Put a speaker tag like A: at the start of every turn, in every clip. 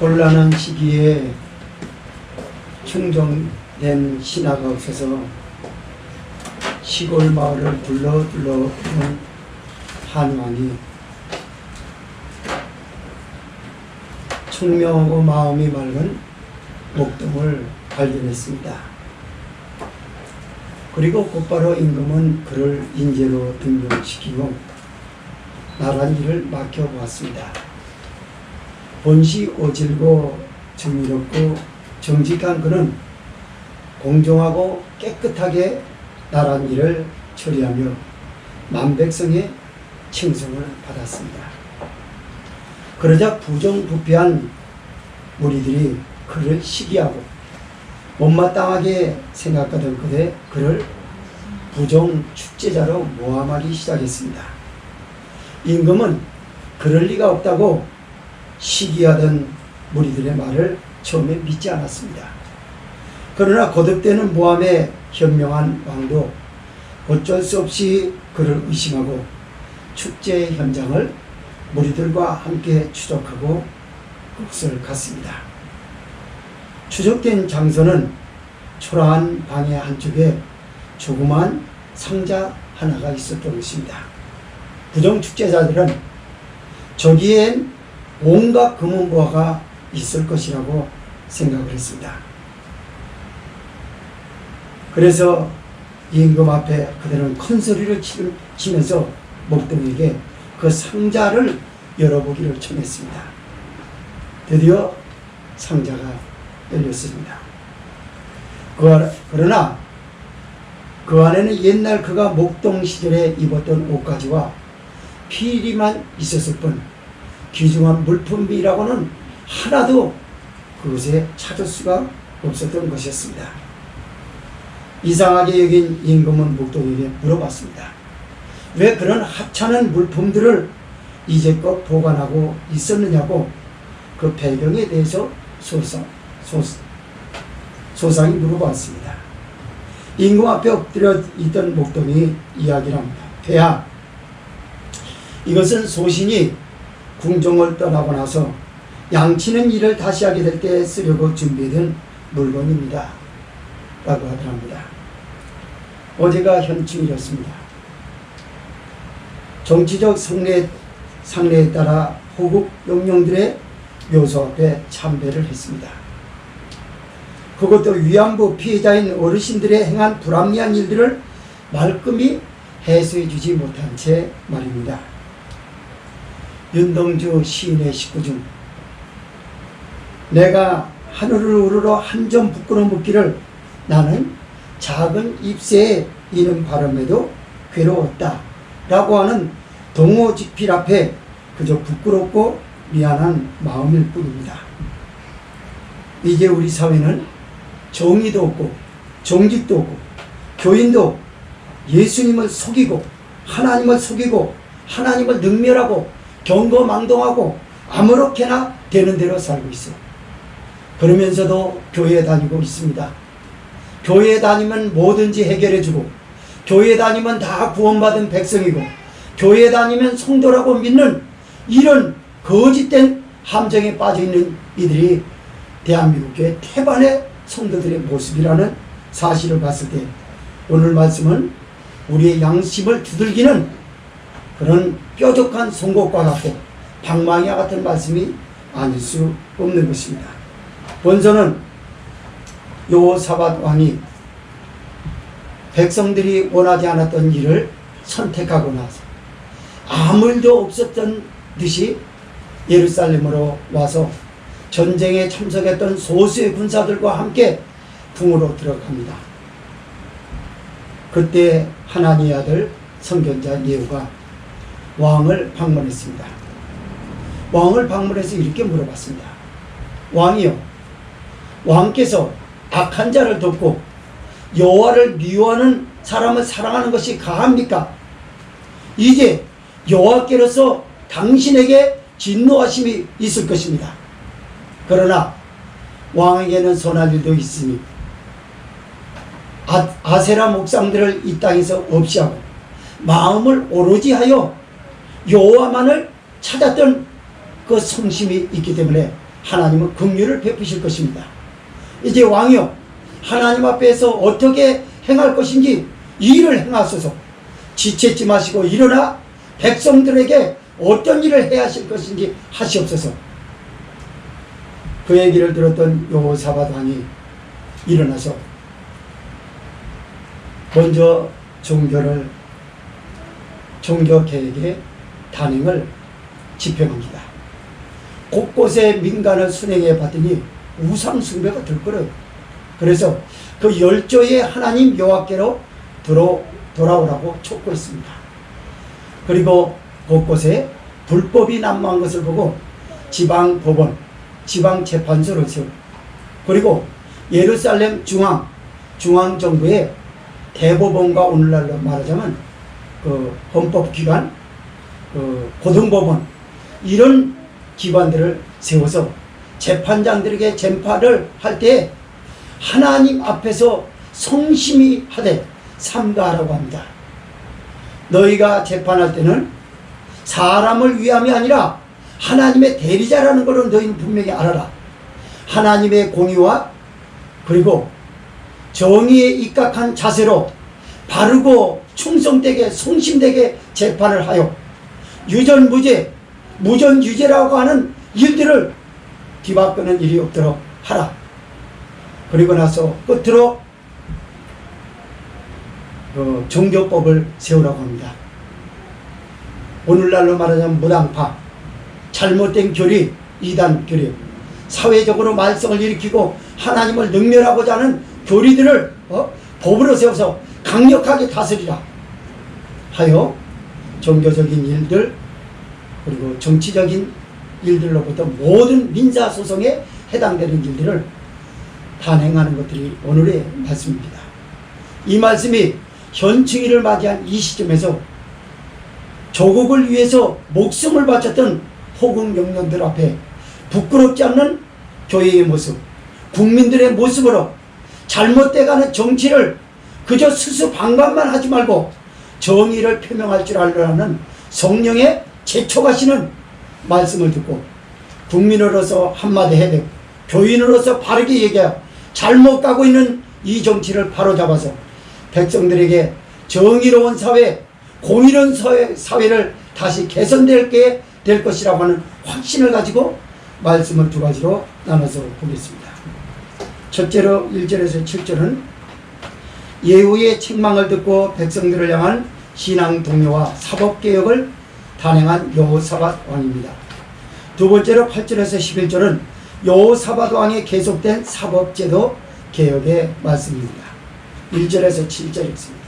A: 곤란한 시기에 충정된 신하가 없어서 시골 마을을 둘러온 한왕이 총명하고 마음이 맑은 목동을 발견했습니다. 그리고 곧바로 임금은 그를 인재로 등용시키고 나란히를 맡겨보았습니다. 본시 오질고 정의롭고 정직한 그는 공정하고 깨끗하게 나란히를 처리하며 만백성의 칭송을 받았습니다. 그러자 부정부패한 무리들이 그를 시기하고 못마땅하게 생각하던 그대 그를 부정축제자로 모함하기 시작했습니다. 임금은 그럴 리가 없다고 시기하던 무리들의 말을 처음에 믿지 않았습니다. 그러나 거듭되는 모함에 현명한 왕도 어쩔 수 없이 그를 의심하고 축제 현장을 무리들과 함께 추적하고 그곳을 갔습니다. 추적된 장소는 초라한 방의 한쪽에 조그마한 상자 하나가 있었던 것입니다. 부정축제자들은 저기엔 온갖 금은보화가 있을 것이라고 생각을 했습니다. 그래서 임금 앞에 그들은 큰 소리를 치면서 목동에게 그 상자를 열어보기를 청했습니다. 드디어 상자가 열렸습니다. 그러나 그 안에는 옛날 그가 목동 시절에 입었던 옷가지와 피리만 있었을 뿐 귀중한 물품이라고는 하나도 그곳에 찾을 수가 없었던 것이었습니다. 이상하게 여긴 임금은 목동에게 물어봤습니다. 왜 그런 하찮은 물품들을 이제껏 보관하고 있었느냐고 그 배경에 대해서 소상히 물어봤습니다. 임금 앞에 엎드려 있던 목동이 이야기를 합니다. 폐하, 이것은 소신이 궁정을 떠나고 나서 양치는 일을 다시 하게 될 때 쓰려고 준비된 물건입니다. 라고 하더랍니다. 어제가 현충일이었습니다. 정치적 상례에 따라 호국 영령들의 묘소 앞에 참배를 했습니다. 그것도 위안부 피해자인 어르신들의 행한 불합리한 일들을 말끔히 해소해 주지 못한 채 말입니다. 윤동주 시인의 식구 중 내가 하늘을 우러러 한 점 부끄러운 묻기를 나는 작은 잎새에 이는 바람에도 괴로웠다 라고 하는 동호직필 앞에 그저 부끄럽고 미안한 마음일 뿐입니다. 이제 우리 사회는 정의도 없고 정직도 없고 교인도 예수님을 속이고 하나님을 속이고 하나님을 능멸하고 경거망동하고 아무렇게나 되는 대로 살고 있어요. 그러면서도 교회에 다니고 있습니다. 교회에 다니면 뭐든지 해결해주고 교회에 다니면 다 구원받은 백성이고 교회에 다니면 성도라고 믿는 이런 거짓된 함정에 빠져있는 이들이 대한민국 교회 태반의 성도들의 모습이라는 사실을 봤을 때 오늘 말씀은 우리의 양심을 두들기는 그런 뾰족한 송곳과 같고 방망이와 같은 말씀이 아닐 수 없는 것입니다. 본서는 여호사밧 왕이 백성들이 원하지 않았던 일을 선택하고 나서 아무 일도 없었던 듯이 예루살렘으로 와서 전쟁에 참석했던 소수의 군사들과 함께 궁으로 들어갑니다. 그때 하나니의 아들 선견자 예후가 왕을 방문했습니다. 왕을 방문해서 이렇게 물어봤습니다. 왕이요, 왕께서 악한 자를 돕고 여호와를 미워하는 사람을 사랑하는 것이 가합니까? 이제 여호와께로서 당신에게 진노하심이 있을 것입니다. 그러나 왕에게는 선한 일도 있으니 아세라 목상들을 이 땅에서 없이 하고 마음을 오로지 하여 여호와만을 찾았던 그 성심이 있기 때문에 하나님은 긍휼을 베푸실 것입니다. 이제 왕이여 하나님 앞에서 어떻게 행할 것인지 일을 행하소서. 지체지 마시고 일어나 백성들에게 어떤 일을 해야 하실 것인지 하시옵소서. 그 얘기를 들었던 여호사밧 왕이 일어나서 먼저 종교개혁의 단행을 집행합니다. 곳곳에 민간을 순행해 봤더니 우상 숭배가 들끓어요. 그래서 그 10조의 하나님 여호와께로 돌아오라고 촉구했습니다. 그리고 곳곳에 불법이 난무한 것을 보고 지방법원, 지방재판소를 세우고, 그리고 예루살렘 중앙정부의 대법원과 오늘날로 말하자면 그 헌법기관, 고등법원, 이런 기관들을 세워서 재판장들에게 재판을 할 때 하나님 앞에서 성심이 하되 삼가하라고 합니다. 너희가 재판할 때는 사람을 위함이 아니라 하나님의 대리자라는 것을 너희는 분명히 알아라. 하나님의 공의와 그리고 정의에 입각한 자세로 바르고 충성되게 성심되게 재판을 하여 유전무죄, 무전유죄라고 하는 일들을 뒤바꾸는 일이 없도록 하라. 그리고 나서 끝으로 종교법을 세우라고 합니다. 오늘날로 말하자면 무당파, 잘못된 교리, 이단 교리, 사회적으로 말썽을 일으키고 하나님을 능멸하고자 하는 교리들을 법으로 세워서 강력하게 다스리라 하여 종교적인 일들 그리고 정치적인 일들로부터 모든 민사소송에 해당되는 일들을 단행하는 것들이 오늘의 말씀입니다. 이 말씀이 현충일을 맞이한 이 시점에서 조국을 위해서 목숨을 바쳤던 호국 영령들 앞에 부끄럽지 않는 교회의 모습, 국민들의 모습으로 잘못돼가는 정치를 그저 수수방관만 하지 말고 정의를 표명할 줄 알라는 성령의 제촉하시는 말씀을 듣고 국민으로서 한마디 해야 되고 교인으로서 바르게 얘기하여 잘못 가고 있는 이 정치를 바로잡아서 백성들에게 정의로운 사회, 공의로운 사회를 다시 개선될 것이라고 하는 확신을 가지고 말씀을 두 가지로 나눠서 보겠습니다. 첫째로 1절에서 7절은 예후의 책망을 듣고 백성들을 향한 신앙 동료와 사법개혁을 단행한 여호사밧 왕입니다. 두 번째로 8절에서 11절은 여호사밧 왕의 계속된 사법제도 개혁의 말씀입니다. 1절에서 7절 읽습니다.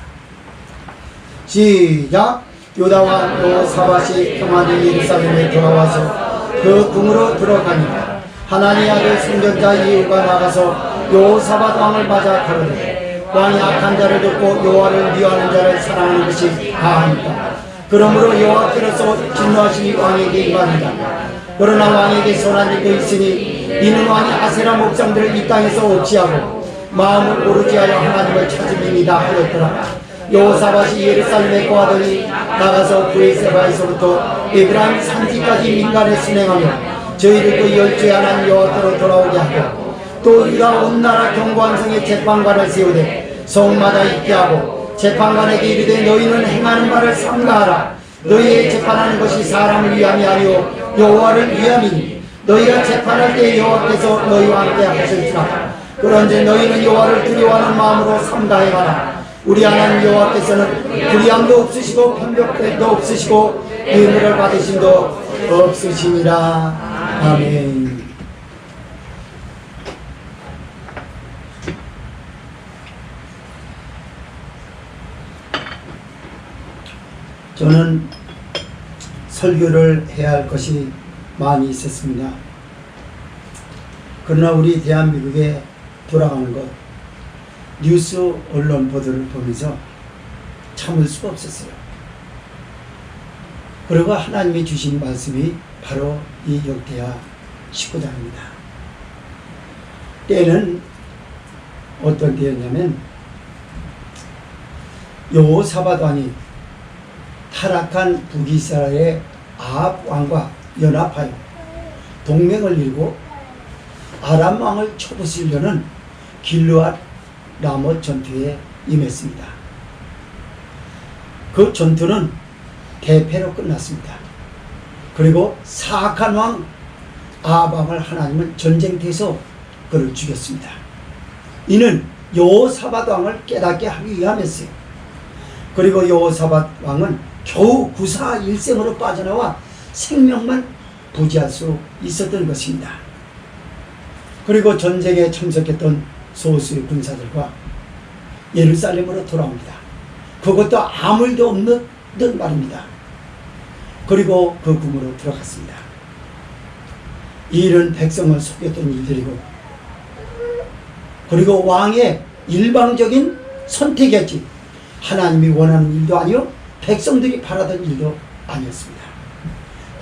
A: 시작. 유다와 여호사밧이 평안히 예루살렘에 돌아와서 그 궁으로 들어가니라. 하나님의 아들 선전자 예후가 나가서 여호사밧 왕을 맞아 가로되 왕이 악한 자를 듣고 여호와를 미워하는 자를 사랑하는 것이 다하니까. 그러므로 여호와께로서 진노하심이 왕에게 임하니라. 그러나 왕에게 선한 일도 있으니 이는 왕이 아세라 목장들을 이 땅에서 없이하고 마음을 오르지 하여 하나님을 찾음이니이다 하였더라. 여호사밧이 예루살렘에 거하더니 나가서 브에세바에서부터 에브라임 산지까지 민간에 순행하며 저희를 그 열주에 하나님 여호와께로 돌아오게 하고 또 유다 온 나라 견고한 성에 재판관을 세우되 성마다 있게 하고 재판관에게 이르되 너희는 행하는 바를 삼가하라. 너희의 재판하는 것이 사람을 위함이 아니요 여호와를 위함이니 너희가 재판할 때 여호와께서 너희와 함께 하실지라. 그런즉 너희는 여호와를 두려워하는 마음으로 삼가해가라. 우리 하나님 여호와께서는 불의함도 없으시고 편벽도 없으시고 의무를 받으심도 없으시니라. 아멘. 저는 설교를 해야 할 것이 많이 있었습니다. 그러나 우리 대한민국에 돌아가는 것, 뉴스 언론 보도를 보면서 참을 수가 없었어요. 그리고 하나님이 주신 말씀이 바로 이 역대하 19장입니다. 때는 어떤 때였냐면 여호사밧 왕이 타락한 북이스라엘의 아합 왕과 연합하여 동맹을 이루고 아람 왕을 쳐부수려는 길르앗 라못 전투에 임했습니다. 그 전투는 대패로 끝났습니다. 그리고 사악한 왕 아합을 하나님은 전쟁터에서 그를 죽였습니다. 이는 여호사밧 왕을 깨닫게 하기 위함이었어요. 그리고 여호사밧 왕은 겨우 구사일생으로 빠져나와 생명만 부지할 수 있었던 것입니다. 그리고 전쟁에 참석했던 소수의 군사들과 예루살렘으로 돌아옵니다. 그것도 아무 일도 없는 말입니다. 그리고 그 궁으로 들어갔습니다. 이 일은 백성을 속였던 일들이고, 그리고 왕의 일방적인 선택이었지 하나님이 원하는 일도 아니요 백성들이 바라던 일도 아니었습니다.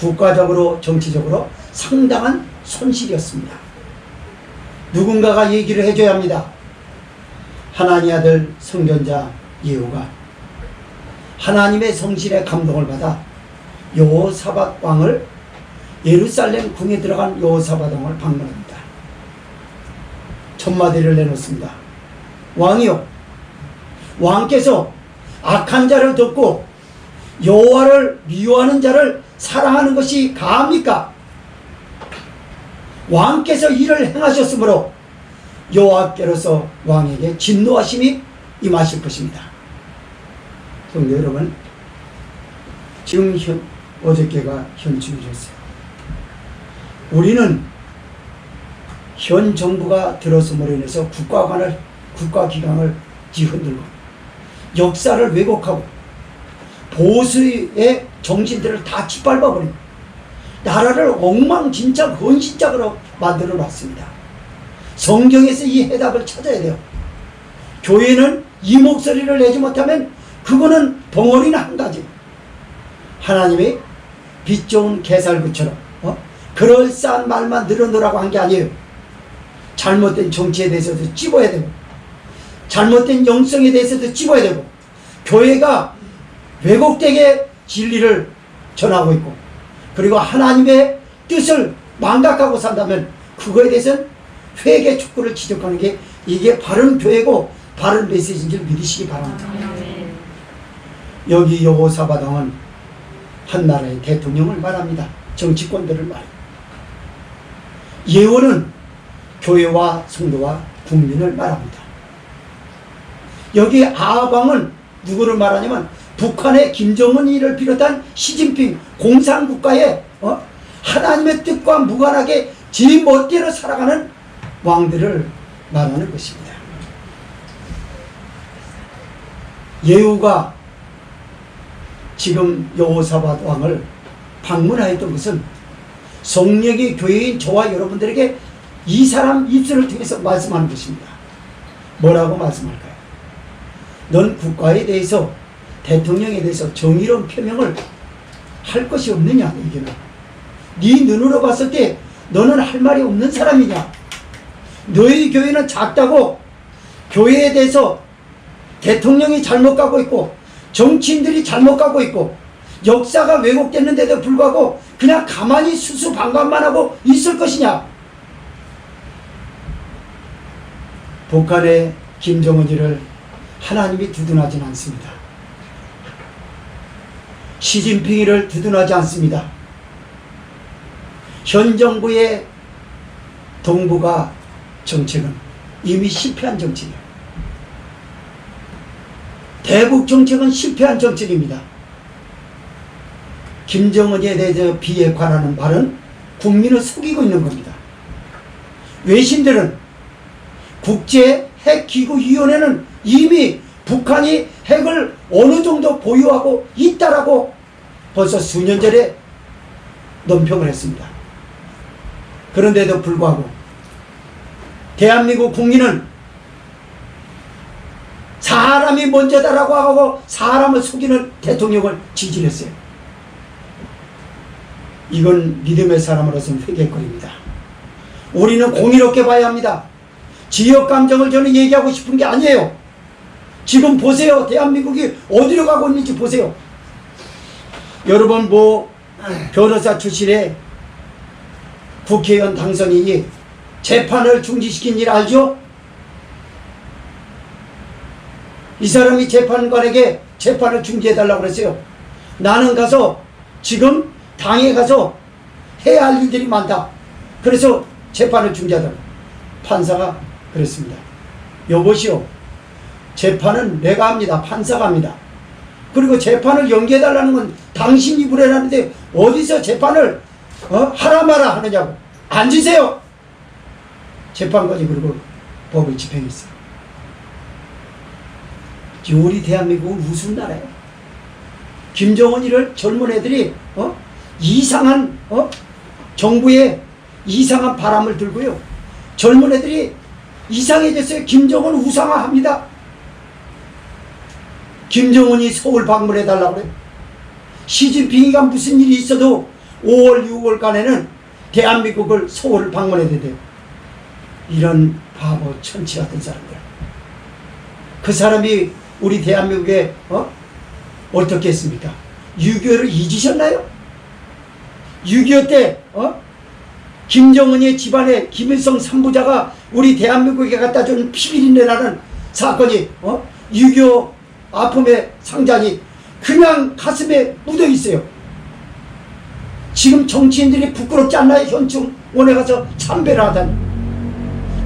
A: 국가적으로 정치적으로 상당한 손실이었습니다. 누군가가 얘기를 해줘야 합니다. 하나님의 아들 선견자 예후가 하나님의 성실에 감동을 받아 여호사밧 왕을, 예루살렘 궁에 들어간 여호사밧 왕을 방문합니다. 첫마디를 내놓습니다. 왕이요, 왕께서 악한 자를 돕고 여호와를 미워하는 자를 사랑하는 것이 가합니까? 왕께서 이를 행하셨으므로 여호와께로서 왕에게 진노하심이 임하실 것입니다. 성도 여러분, 지금 어저께가 현충일이었어요. 우리는 현 정부가 들어섬으로 인해서 국가기강을 뒤흔들고 역사를 왜곡하고 보수의 정신들을 다 짓밟아버리고 나라를 엉망진창 헌신짝으로 만들어 놨습니다. 성경에서 이 해답을 찾아야 돼요. 교회는 이 목소리를 내지 못하면 그거는 벙어리는 한 가지. 하나님이 빛 좋은 개살구처럼 그럴싸한 말만 늘어놓으라고 한 게 아니에요. 잘못된 정치에 대해서도 찝어야 되고, 잘못된 영성에 대해서도 찝어야 되고, 교회가 왜곡되게 진리를 전하고 있고, 그리고 하나님의 뜻을 망각하고 산다면 그거에 대해서는 회개 촉구를 지적하는 게 이게 바른 교회고 바른 메시지인 줄 믿으시기 바랍니다. 여기 여호사밧 왕은 한 나라의 대통령을 말합니다. 정치권들을 말합니다. 예후는 교회와 성도와 국민을 말합니다. 여기 아합 왕은 누구를 말하냐면 북한의 김정은이를 비롯한 시진핑 공산국가의 하나님의 뜻과 무관하게 제 멋대로 살아가는 왕들을 말하는 것입니다. 예후가 지금 여호사밧 왕을 방문하였던 것은 성령의 교회인 저와 여러분들에게 이 사람 입술을 통해서 말씀하는 것입니다. 뭐라고 말씀할까요? 넌 국가에 대해서, 대통령에 대해서 정의로운 표명을 할 것이 없느냐? 이게는 네 눈으로 봤을 때 너는 할 말이 없는 사람이냐? 너희 교회는 작다고 교회에 대해서 대통령이 잘못 가고 있고 정치인들이 잘못 가고 있고 역사가 왜곡됐는데도 불구하고 그냥 가만히 수수방관만 하고 있을 것이냐? 북한의 김정은이를 하나님이 두둔하진 않습니다. 시진핑이를 두둔하지 않습니다. 현 정부의 동북아 정책은 이미 실패한 정책이에요. 대북 정책은 실패한 정책입니다. 김정은에 대해서 비핵화라는 말은 국민을 속이고 있는 겁니다. 외신들은 국제핵기구위원회는 이미 북한이 핵을 어느 정도 보유하고 있다라고 벌써 수년 전에 논평을 했습니다. 그런데도 불구하고 대한민국 국민은 사람이 먼저다라고 하고 사람을 속이는 대통령을 지지했어요. 이건 믿음의 사람으로서는 회개거리입니다. 우리는 공의롭게 봐야 합니다. 지역 감정을 저는 얘기하고 싶은 게 아니에요. 지금 보세요. 대한민국이 어디로 가고 있는지 보세요. 여러분 변호사 출신의 국회의원 당선인이 재판을 중지시킨 일 알죠? 이 사람이 재판관에게 재판을 중지해달라고 그랬어요. 나는 가서 지금 당에 가서 해야 할 일들이 많다. 그래서 재판을 중지하더라. 판사가 그랬습니다. 여보시오, 재판은 내가 합니다. 판사가 합니다. 그리고 재판을 연기해달라는 건 당신이 부려놨는데 어디서 재판을 하라 마라 하느냐고. 앉으세요. 재판관이 그리고 법을 집행했어요. 우리 대한민국은 무슨 나라예요? 김정은이를 젊은 애들이 이상한 정부의 이상한 바람을 들고요. 젊은 애들이 이상해졌어요. 김정은 우상화합니다. 김정은이 서울 방문해달라고 그래요. 시진핑이가 무슨 일이 있어도 5월, 6월간에는 대한민국을 서울을 방문해야 돼요. 이런 바보 천치 같은 사람들. 그 사람이 우리 대한민국에 어떻게 했습니까? 6.25를 잊으셨나요? 6.25 때 김정은의 집안에 김일성 3부자가 우리 대한민국에 갖다 준 피비린내라는 사건이 6.25 아픔의 상장이 그냥 가슴에 묻어 있어요. 지금 정치인들이 부끄럽지 않나요? 현충원에 가서 참배를 하다니.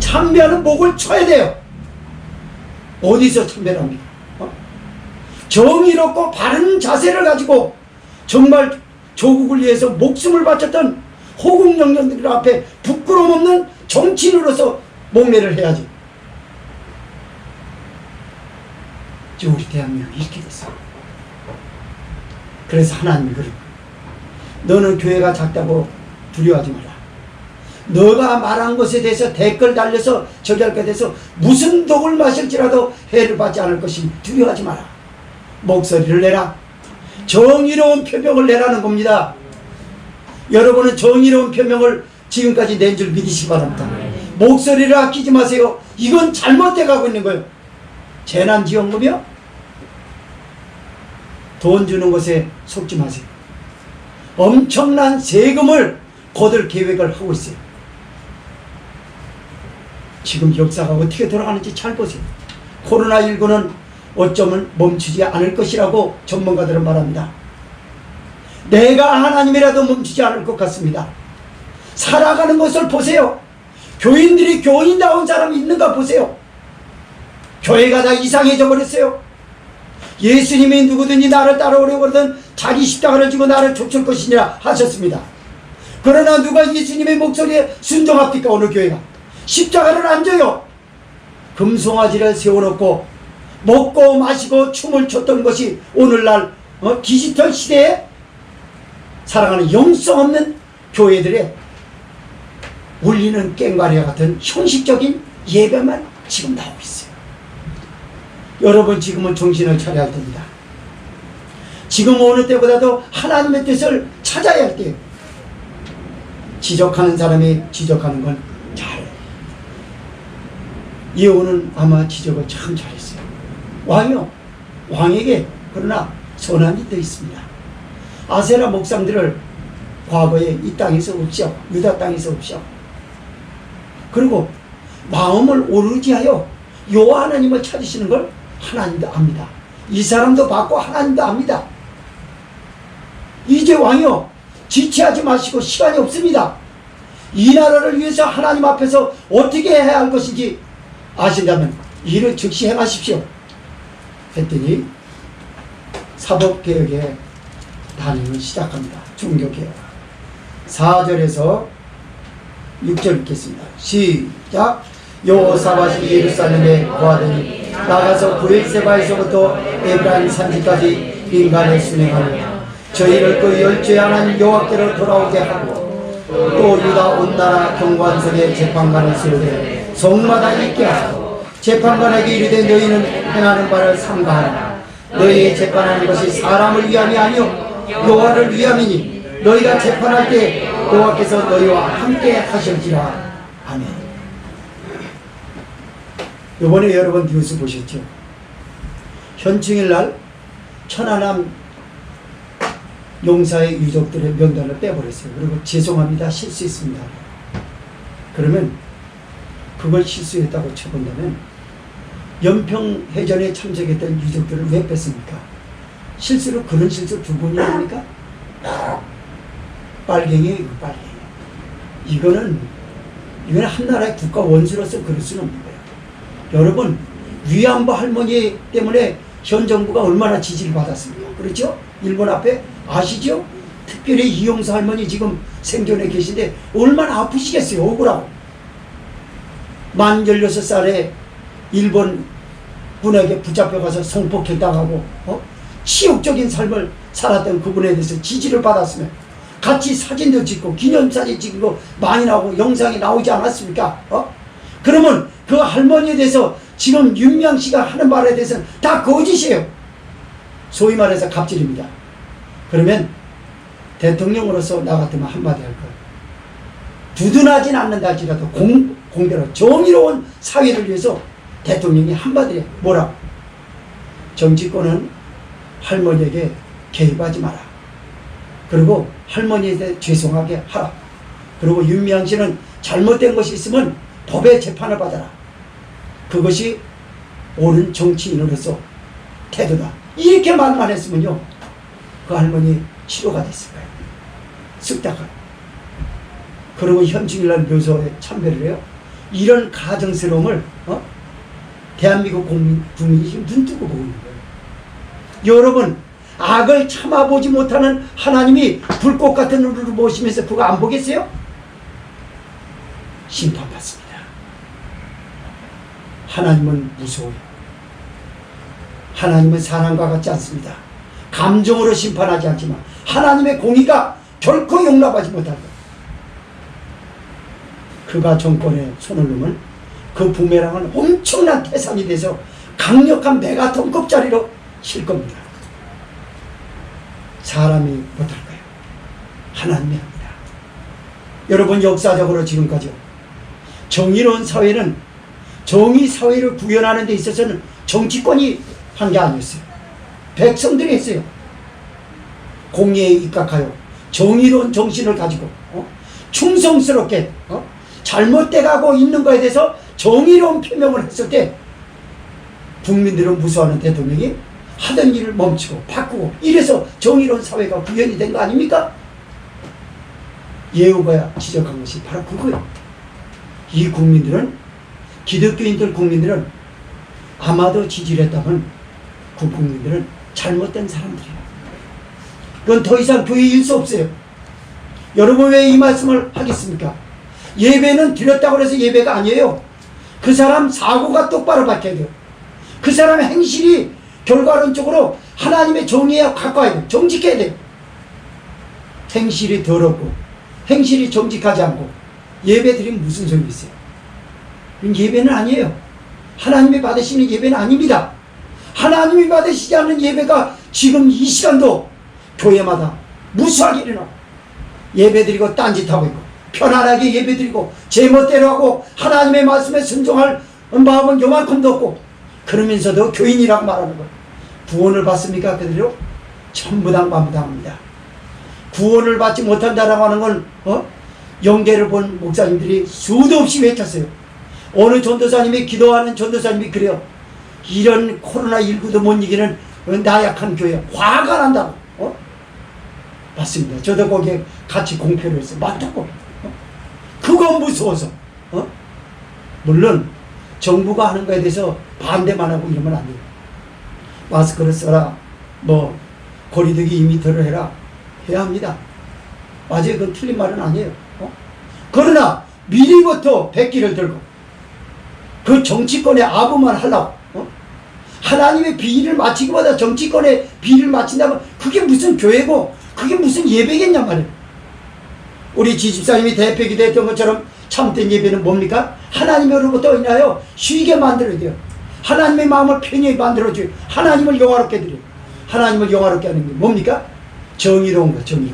A: 참배하는 목을 쳐야 돼요. 어디서 참배를 합니까? 정의롭고 바른 자세를 가지고 정말 조국을 위해서 목숨을 바쳤던 호국영령들 앞에 부끄러움 없는 정치인으로서 목례를 해야지. 지금 우리 대한민국이 이렇게 됐어. 그래서 하나님이 그러고, 너는 교회가 작다고 두려워하지 마라. 너가 말한 것에 대해서 댓글 달려서 저기 할 것에 대해서 무슨 독을 마실지라도 해를 받지 않을 것이 두려워하지 마라. 목소리를 내라. 정의로운 표명을 내라는 겁니다. 여러분은 정의로운 표명을 지금까지 낸 줄 믿으시기 바랍니다. 목소리를 아끼지 마세요. 이건 잘못돼 가고 있는 거예요. 재난지원금이요? 돈 주는 것에 속지 마세요. 엄청난 세금을 거둘 계획을 하고 있어요. 지금 역사가 어떻게 돌아가는지 잘 보세요. 코로나19는 어쩌면 멈추지 않을 것이라고 전문가들은 말합니다. 내가 하나님이라도 멈추지 않을 것 같습니다. 살아가는 것을 보세요. 교인들이 교인다운 사람이 있는가 보세요. 교회가 다 이상해져 버렸어요. 예수님이 누구든지 나를 따라오려고 하든 자기 십자가를 지고 나를 쫓을 것이니라 하셨습니다. 그러나 누가 예수님의 목소리에 순종합니까? 어느 교회가 십자가를 안 져요. 금송아지를 세워놓고 먹고 마시고 춤을 췄던 것이 오늘날 디지털 시대에 살아가는 영성 없는 교회들의 울리는 꽹과리와 같은 형식적인 예배만 지금 나오고 있어요. 여러분, 지금은 정신을 차려야 할 때입니다. 지금 어느 때보다도 하나님의 뜻을 찾아야 할 때예요. 지적하는 사람이 지적하는 건 잘해요. 예후는 아마 지적을 참 잘했어요. 왕이요, 왕에게 그러나 선한 일도 있습니다. 아세라 목상들을 과거에 이 땅에서 없이하고 유다 땅에서 없이하고, 그리고 마음을 오르지 하여 여호와 하나님을 찾으시는 걸 하나님도 압니다. 이 사람도 받고 하나님도 압니다. 이제 왕이요, 지체하지 마시고, 시간이 없습니다. 이 나라를 위해서 하나님 앞에서 어떻게 해야 할 것인지 아신다면 이를 즉시 행하십시오 했더니 사법개혁의 단행을 시작합니다. 종교개혁. 4절에서 6절 읽겠습니다. 시작. 여호사밧이 예루살렘에 거하더니 나가서 브엘세바에서부터 에브라임 산지까지 인간을 순행하며 저희를 그 열죄 하나님 여호와께로 돌아오게 하고, 또 유다 온 나라 경관석에 재판관을 세우되 성마다 있게 하고, 재판관에게 이르되 너희는 행하는 바를 삼가하라. 너희의 재판하는 것이 사람을 위함이 아니요 여호와를 위함이니 너희가 재판할 때 여호와께서 너희와 함께 하실지라. 아멘. 이번에 여러분 뉴스 보셨죠? 현충일날 천안함 용사의 유족들의 명단을 빼버렸어요. 그리고 죄송합니다, 실수했습니다. 그러면 그걸 실수했다고 쳐본다면 연평해전에 참석했던 유족들을 왜 뺐습니까? 실수로 그런 실수 두 번이 합니까? 빨갱이에요, 빨갱이. 이거는 한 나라의 국가 원수로서 그럴 수는 없는 거예요. 여러분, 위안부 할머니 때문에 현 정부가 얼마나 지지를 받았습니까? 그렇죠? 일본 앞에 아시죠? 특별히 이용수 할머니 지금 생존해 계신데 얼마나 아프시겠어요, 억울하고. 만 16살에 일본 군에게 붙잡혀가서 성폭행당하고 치욕적인 삶을 살았던 그분에 대해서 지지를 받았으면 같이 사진도 찍고 기념사진 찍은 거 많이 나오고 영상이 나오지 않았습니까? 그러면 그 할머니에 대해서 지금 윤미향 씨가 하는 말에 대해서는 다 거짓이에요. 소위 말해서 갑질입니다. 그러면 대통령으로서 나 같으면 한마디 할 거예요. 두둔하진 않는다 할지라도 공대로 정의로운 사회를 위해서 대통령이 한마디 해. 뭐라? 정치권은 할머니에게 개입하지 마라. 그리고 할머니에 대해 죄송하게 하라. 그리고 윤미향 씨는 잘못된 것이 있으면 법의 재판을 받아라. 그것이 옳은 정치인으로서 태도다. 이렇게 말만 했으면요, 그 할머니 치료가 됐을 거예요. 쓱다가. 그리고 현충일날 묘소에 참배를 해요. 이런 가정스러움을 대한민국 국민이 지금 눈뜨고 보고 있는 거예요. 여러분, 악을 참아보지 못하는 하나님이 불꽃 같은 눈으로 보시면서 그거 안 보겠어요? 심판받습니다. 하나님은 무서워요. 하나님은 사람과 같지 않습니다. 감정으로 심판하지 않지만 하나님의 공의가 결코 용납하지 못한다. 그가 정권에 손을 놓으면 그 부메랑은 엄청난 태산이 돼서 강력한 메가톤급짜리로 칠 겁니다. 사람이 못할 거예요. 하나님이 합니다. 여러분, 역사적으로 지금까지 정의로운 사회는 정의 사회를 구현하는 데 있어서는 정치권이 한 게 아니었어요. 백성들이 했어요. 공의에 입각하여 정의로운 정신을 가지고 충성스럽게 잘못돼가고 있는 거에 대해서 정의로운 표명을 했을 때 국민들은 무서워하는 대통령이 하던 일을 멈추고 바꾸고 이래서 정의로운 사회가 구현이 된 거 아닙니까? 예후가 지적한 것이 바로 그거예요. 이 국민들은, 기독교인들 국민들은 아마도 지지를 했다면 그 국민들은 잘못된 사람들이에요. 그건 더 이상 교회에 일 수 없어요. 여러분, 왜 이 말씀을 하겠습니까? 예배는 드렸다고 해서 예배가 아니에요. 그 사람 사고가 똑바로 바뀌어야 돼요. 그 사람의 행실이 결과론적으로 하나님의 정의에 가까워야 돼요. 정직해야 돼요. 행실이 더럽고 행실이 정직하지 않고 예배 드리면 무슨 소용이 있어요? 예배는 아니에요. 하나님이 받으시는 예배는 아닙니다. 하나님이 받으시지 않는 예배가 지금 이 시간도 교회마다 무수하게 일어나고 예배드리고 딴짓하고 있고 편안하게 예배드리고 제멋대로 하고 하나님의 말씀에 순종할 마음은 요만큼도 없고 그러면서도 교인이라고 말하는 거예요. 구원을 받습니까? 그대로? 천부당 만부당합니다. 구원을 받지 못한다라고 하는 건 영계를 본 목사님들이 수도 없이 외쳤어요. 어느 전도사님이 기도하는 전도사님이 그래요. 이런 코로나19도 못 이기는 나약한 교회 화가 난다고. 맞습니다. 저도 거기에 같이 공표를 했어요. 맞다고. 그거 무서워서. 물론 정부가 하는 거에 대해서 반대만 하고 이러면 안 돼요. 마스크를 써라, 거리두기 2m를 해라, 해야 합니다. 맞아요. 그건 틀린 말은 아니에요. 그러나 미리부터 백기를 들고 그 정치권의 아부만 하려고 하나님의 비위를 맞추기보다 정치권의 비위를 맞춘다면 그게 무슨 교회고 그게 무슨 예배겠냐 말이에요. 우리 지집사님이 대표기도 했던 것처럼 참된 예배는 뭡니까? 하나님으로부터 인하여 쉬게 만들어야 돼요. 하나님의 마음을 편히 만들어줘요. 하나님을 영화롭게 드려요. 하나님을 영화롭게 하는 게 뭡니까? 정의로운 거, 정의.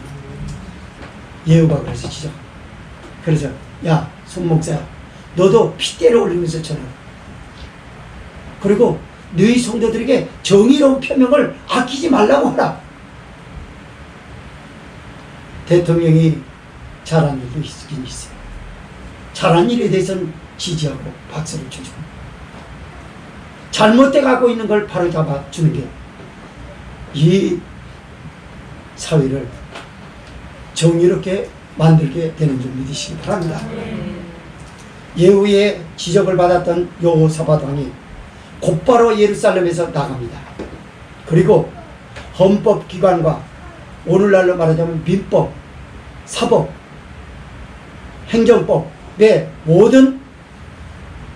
A: 예후가 그래서 지적. 그래서 야, 손 목사야, 너도 핏대를 올리면서 전하라. 그리고 너희 성도들에게 정의로운 표명을 아끼지 말라고 하라. 대통령이 잘한 일도 있긴 있어요. 잘한 일에 대해서는 지지하고 박수를 쳐주고, 잘못돼 가고 있는 걸 바로잡아 주는 게 이 사회를 정의롭게 만들게 되는 줄 믿으시기 바랍니다. 예후에 지적을 받았던 여호사밧 왕이 곧바로 예루살렘에서 나갑니다. 그리고 헌법기관과 오늘날로 말하자면 민법, 사법, 행정법의 모든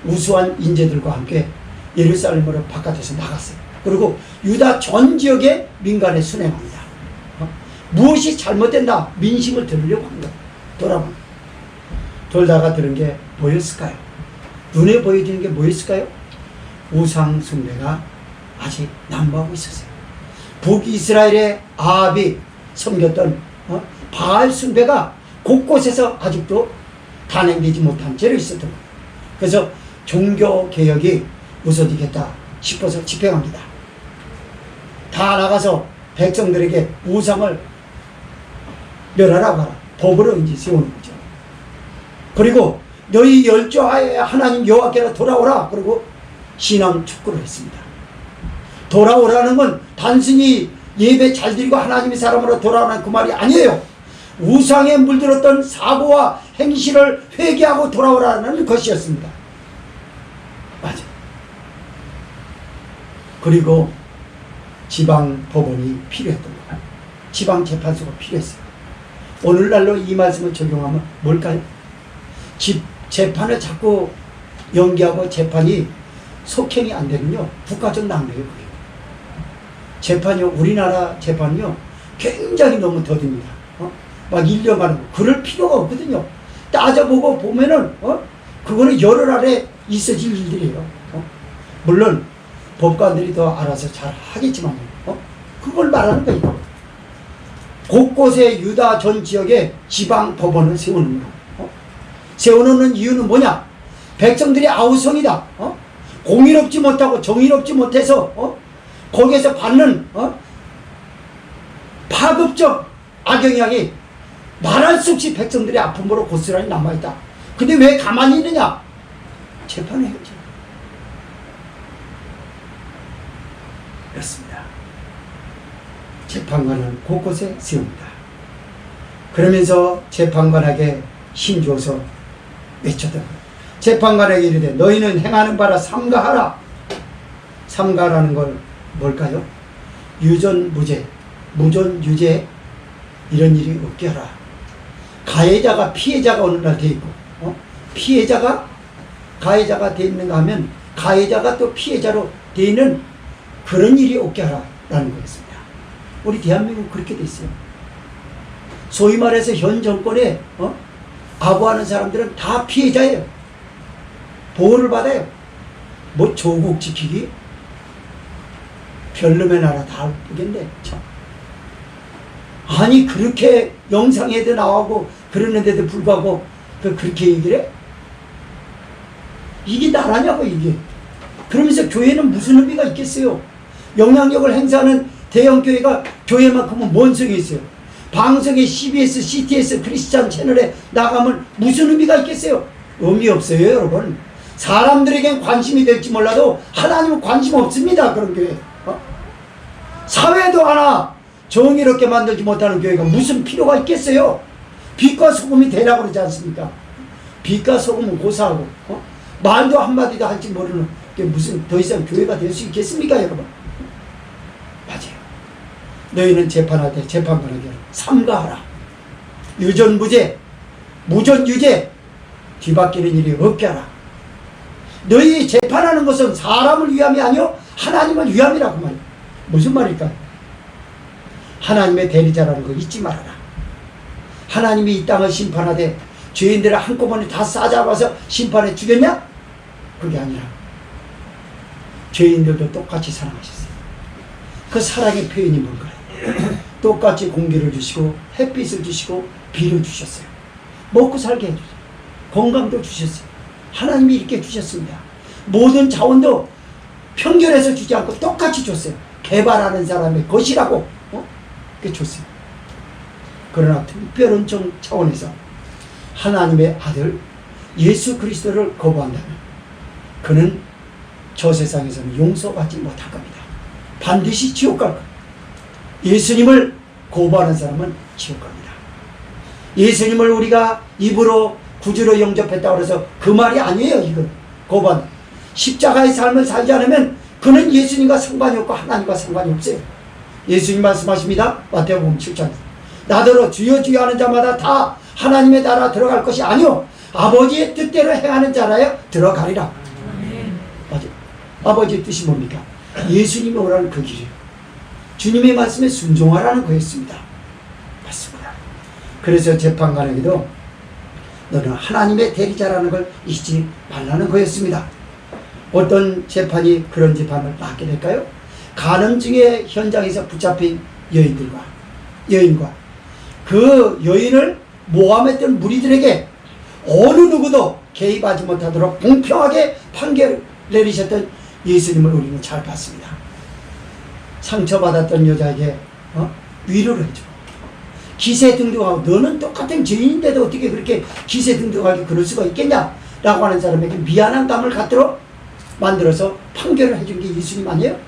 A: 우수한 인재들과 함께 예루살렘으로 바깥에서 나갔어요. 그리고 유다 전 지역의 민간에 순행합니다. 무엇이 잘못된다, 민심을 들으려고 합니다. 돌다가 들은 게 뭐였을까요? 눈에 보여지는 게 뭐였을까요? 우상 숭배가 아직 난무하고 있었어요. 북이스라엘의 아합이 섬겼던 바알 숭배가 곳곳에서 아직도 단행되지 못한 채로 있었던 거예요. 그래서 종교개혁이 웃어지겠다 싶어서 집행합니다. 다 나가서 백성들에게 우상을 멸하라고 하라, 법으로 이제 세우는 거죠. 그리고 너희 열조하에 하나님 여호와께로 돌아오라, 그리고 신앙 촉구를 했습니다. 돌아오라는 건 단순히 예배 잘 드리고 하나님의 사람으로 돌아오라는 그 말이 아니에요. 우상에 물들었던 사고와 행실을 회개하고 돌아오라는 것이었습니다. 맞아. 그리고 지방 법원이 필요했던 거예요. 지방 재판소가 필요했어요. 오늘날로 이 말씀을 적용하면 뭘까요? 재판을 자꾸 연기하고 재판이 속행이 안 되면요, 국가적 낭비예요. 그게. 재판이요, 우리나라 재판이요, 굉장히 너무 더딥니다. 막 1년 가는 거. 그럴 필요가 없거든요. 따져보고 보면은, 그거는 열흘 안에 있어질 일들이에요. 물론, 법관들이 더 알아서 잘 하겠지만, 그걸 말하는 거예요. 곳곳에 유다 전 지역에 지방 법원을 세우는 거. 세워놓는 이유는 뭐냐? 백성들이 아우성이다. 공의롭지 못하고 정의롭지 못해서, 거기에서 받는, 파급적 악영향이 말할 수 없이 백성들의 아픔으로 고스란히 남아있다. 근데 왜 가만히 있느냐? 재판을 해야죠. 그렇습니다. 재판관을 곳곳에 세웁니다. 그러면서 재판관에게 힘줘서 외쳤다. 재판관에게 이르되 너희는 행하는 바라 삼가하라. 삼가라는 걸 뭘까요? 유전무죄, 무전유죄, 이런 일이 없게 하라. 가해자가 피해자가 오늘날 돼 있고, 피해자가 가해자가 돼 있는가 하면 가해자가 또 피해자로 돼 있는 그런 일이 없게 하라라는 거였습니다. 우리 대한민국 그렇게 돼 있어요. 소위 말해서 현 정권에 아부하는 사람들은 다 피해자예요. 보호를 받아요. 뭐 조국 지키기? 별놈의 나라 다 보겠네. 참. 아니 그렇게 영상에도 나오고 그러는데도 불구하고 그렇게 얘기를 해? 이게 나라냐고 이게. 그러면서 교회는 무슨 의미가 있겠어요? 영향력을 행사하는 대형 교회가 교회만큼은 뭔 소용이 있어요? 방송에 CBS, CTS, 크리스찬 채널에 나가면 무슨 의미가 있겠어요? 의미 없어요, 여러분. 사람들에겐 관심이 될지 몰라도 하나님은 관심 없습니다, 그런 교회. 사회도 하나 정의롭게 만들지 못하는 교회가 무슨 필요가 있겠어요? 빛과 소금이 되라고 그러지 않습니까? 빛과 소금은 고사하고 말도 한마디도 할지 모르는 게 무슨 더 이상 교회가 될 수 있겠습니까, 여러분? 맞아요. 너희는 재판할 때 재판관에게 삼가하라. 유전무죄, 무전유죄, 뒤바뀌는 일이 없게 하라. 너희 재판하는 것은 사람을 위함이 아니요 하나님을 위함이라고 말이에요. 무슨 말일까요? 하나님의 대리자라는 거 잊지 말아라. 하나님이 이 땅을 심판하되 죄인들을 한꺼번에 다 싸잡아서 심판해 주겠냐? 그게 아니라 죄인들도 똑같이 사랑하셨어요. 그 사랑의 표현이 뭔가요? 똑같이 공기를 주시고 햇빛을 주시고 비를 주셨어요. 먹고 살게 해주세요. 건강도 주셨어요. 하나님이 이렇게 주셨습니다. 모든 자원도 편결해서 주지 않고 똑같이 줬어요. 개발하는 사람의 것이라고 그렇게 줬어요. 그러나 특별한 차원에서 하나님의 아들 예수 그리스도를 거부한다면 그는 저 세상에서는 용서받지 못할 겁니다. 반드시 지옥 갈 겁니다. 예수님을 거부하는 사람은 지옥 갑니다. 예수님을 우리가 입으로 구주로 영접했다고 해서 그 말이 아니에요. 이건 거부한다. 십자가의 삶을 살지 않으면 그는 예수님과 상관이 없고 하나님과 상관이 없어요. 예수님 말씀하십니다. 마태복음 7장 나더러 주여 주여 하는 자마다 다 하나님의 나라 들어갈 것이 아니요 아버지의 뜻대로 행하는 자라야 들어가리라. 맞아요. 아버지의 뜻이 뭡니까? 예수님이 오라는 그 길이에요. 주님의 말씀에 순종하라는 거였습니다. 맞습니다. 그래서 재판관에게도 너는 하나님의 대리자라는 걸 잊지 말라는 거였습니다. 어떤 재판이 그런 재판을 받게 될까요? 간음증의 현장에서 붙잡힌 여인과 그 여인을 모함했던 무리들에게 어느 누구도 개입하지 못하도록 공평하게 판결을 내리셨던 예수님을 우리는 잘 봤습니다. 상처받았던 여자에게 위로를 해주고 기세등등하고 너는 똑같은 죄인인데도 어떻게 그렇게 기세등등하게 그럴 수가 있겠냐 라고 하는 사람에게 미안한 감을 갖도록 만들어서 판결을 해준 게 예수님 아니에요?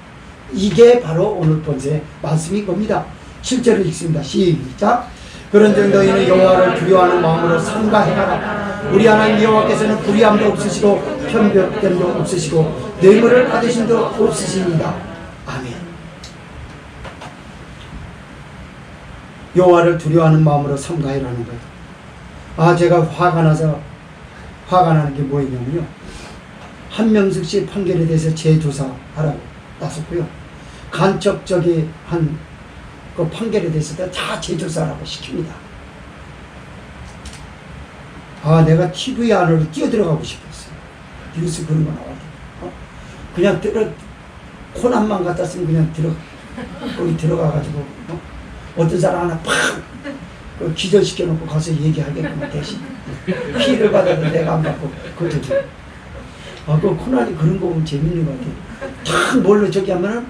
A: 이게 바로 오늘 본세의 말씀인 겁니다. 실제로 읽습니다. 시작. 그런즉 너희는 여호와를 두려워하는 마음으로 삼가 행하라. 우리 하나님 여호와께서는 불의함도 없으시고 편벽됨도 없으시고 뇌물을 받으심도 없으십니다. 아멘. 여호와를 두려워하는 마음으로 삼가해라는 거예요. 제가 화가 나는 게 뭐였냐면요. 한명숙 씨 판결에 대해서 재조사하라고 나섰고요. 간첩적인 그 판결에 대해서 다 재조사하라고 시킵니다. 내가 TV 안으로 뛰어들어가고 싶었어요. 뉴스 그런 거 나와도. 그냥 코난만 갖다 쓰면 그냥 거기 들어가가지고, 어떤 사람 하나 팍! 기절시켜놓고 가서 얘기하게끔 대신. 피해를 받아도 내가 안 받고, 그것도. 그 코난이 그런 거 보면 재밌는 것 같아요. 탁 뭘로 저기 하면은,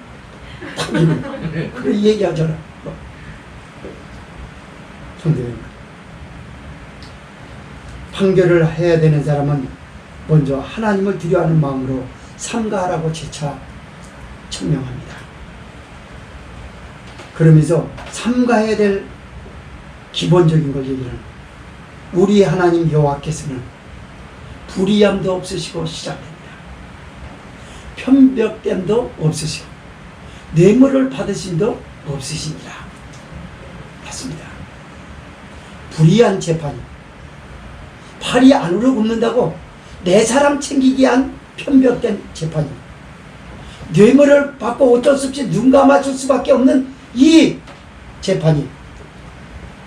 A: 탁 이거. 그래 얘기하잖아. 근데 판결을 해야 되는 사람은 먼저 하나님을 두려워하는 마음으로 삼가하라고 재차 청명합니다. 그러면서 삼가해야 될 기본적인 걸 얘기를 우리 하나님 여호와께서는 불의함도 없으시고 시작됩니다. 편벽됨도 없으시고 뇌물을 받으심도 없으십니다. 맞습니다. 불의한 재판이 팔이 안으로 굽는다고 내 사람 챙기기 위한 편벽된 재판이 뇌물을 받고 어쩔 수 없이 눈 감아줄 수밖에 없는 이 재판이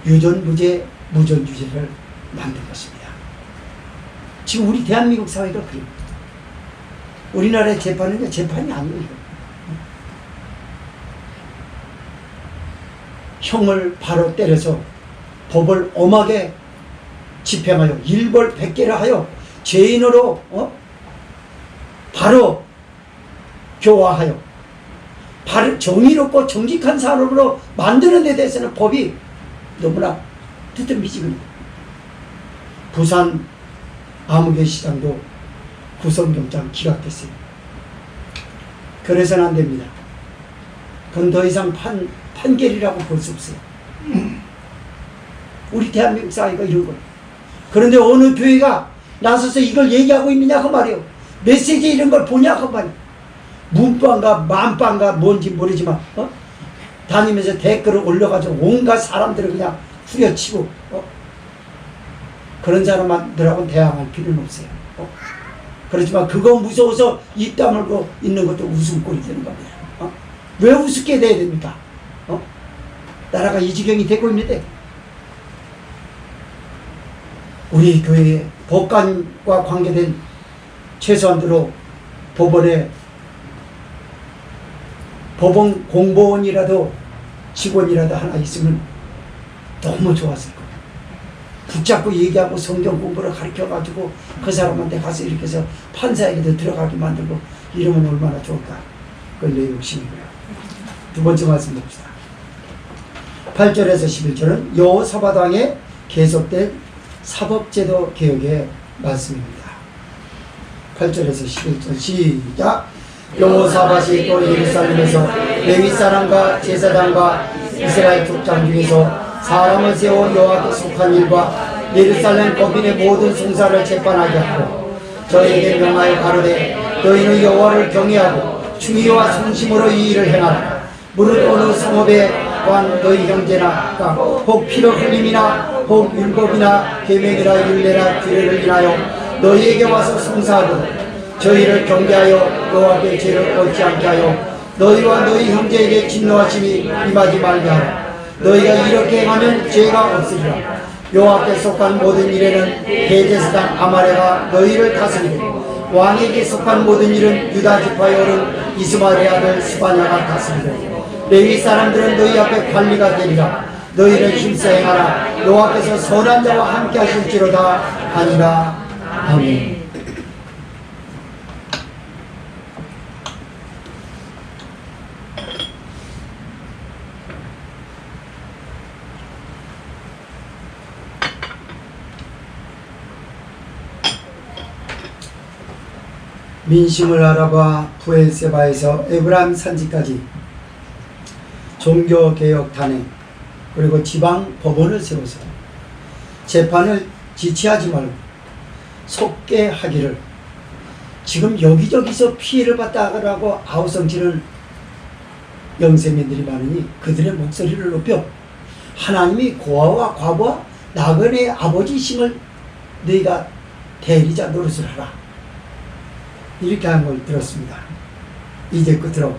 A: 유전무죄 무전유죄를 만든 것입니다. 지금 우리 대한민국 사회가 그래요. 우리나라의 재판은 재판이 아니에요. 형을 바로 때려서 법을 엄하게 집행하여 일벌 100개를 하여 죄인으로 바로 교화하여 바로 정의롭고 정직한 사람으로 만드는 데 대해서는 법이 너무나 뜨뜻미지근해요. 부산 아무개 시장도 구속영장 기각됐어요. 그래서는 안 됩니다. 그건 더 이상 판결이라고 볼 수 없어요. 우리 대한민국 사회가 이런 거예요. 그런데 어느 교회가 나서서 이걸 얘기하고 있느냐 그 말이에요. 메시지 이런 걸 보냐 그 말이에요. 문방가 만방가 뭔지 모르지만 다니면서 댓글을 올려가지고 온갖 사람들을 그냥 후려치고 그런 사람들하고는 대항할 필요는 없어요. 그렇지만 그거 무서워서 입 다물고 있는 것도 웃음꼴이 되는 겁니다. 왜 우습게 돼야 됩니까? 나라가 이 지경이 되고 있는데 우리 교회에 법관과 관계된 최소한으로 법원에 법원 공무원이라도 직원이라도 하나 있으면 너무 좋았을 거예요. 붙잡고 얘기하고 성경 공부를 가르쳐가지고 그 사람한테 가서 이렇게 해서 판사에게도 들어가게 만들고 이러면 얼마나 좋을까. 그건 내 욕심이고요. 두 번째 말씀 봅시다. 8절에서 11절은 여호사밧 왕의 계속된 사법제도 개혁의 말씀입니다. 8절에서 11절 시작. 여호사밧이 또 예루살렘에서 레위 사람과 제사장과 이스라엘 족장 중에서 사람을 세워 여호와께 속한 일과 예루살렘 거민의 모든 송사를 재판하게 하고 저에게 명하여 가로되 너희는 여호와를 경외하고 충의와 성심으로 이 일을 행하라. 무릇 어느 성읍에 관 너희 형제나 혹 피로 흘림이나 혹 율법이나 계명이나 율례나 규례를 인하여 너희에게 와서 송사하고 저희를 경계하여 여호와께 죄를 얻지 않게 하여 너희와 너희 형제에게 진노하심이 임하지 말게 하라. 너희가 이렇게 행하면 죄가 없으리라. 여호와께 속한 모든 일에는 대제사장 아말레가 너희를 다스리고 왕에게 속한 모든 일은 유다 지파의 어른 이스마엘의 아들 스바냐가 다스리고 레위 사람들은 너희 앞에 관리가 되리라. 너희는 힘써 행하라. 여호와께서 선한 자와 함께 하실지로다 하니라. 아멘. 민심을 알아봐 부엘세바에서 에브라임 산지까지 종교개혁단에 그리고 지방 법원을 세워서 재판을 지체하지 말고 속개하기를 지금 여기저기서 피해를 봤다라고 아우성치는 영세민들이 많으니 그들의 목소리를 높여 하나님이 고아와 과부와 나그네의 아버지심을 너희가 대리자 노릇을 하라. 이렇게 한 걸 들었습니다. 이제 끝으로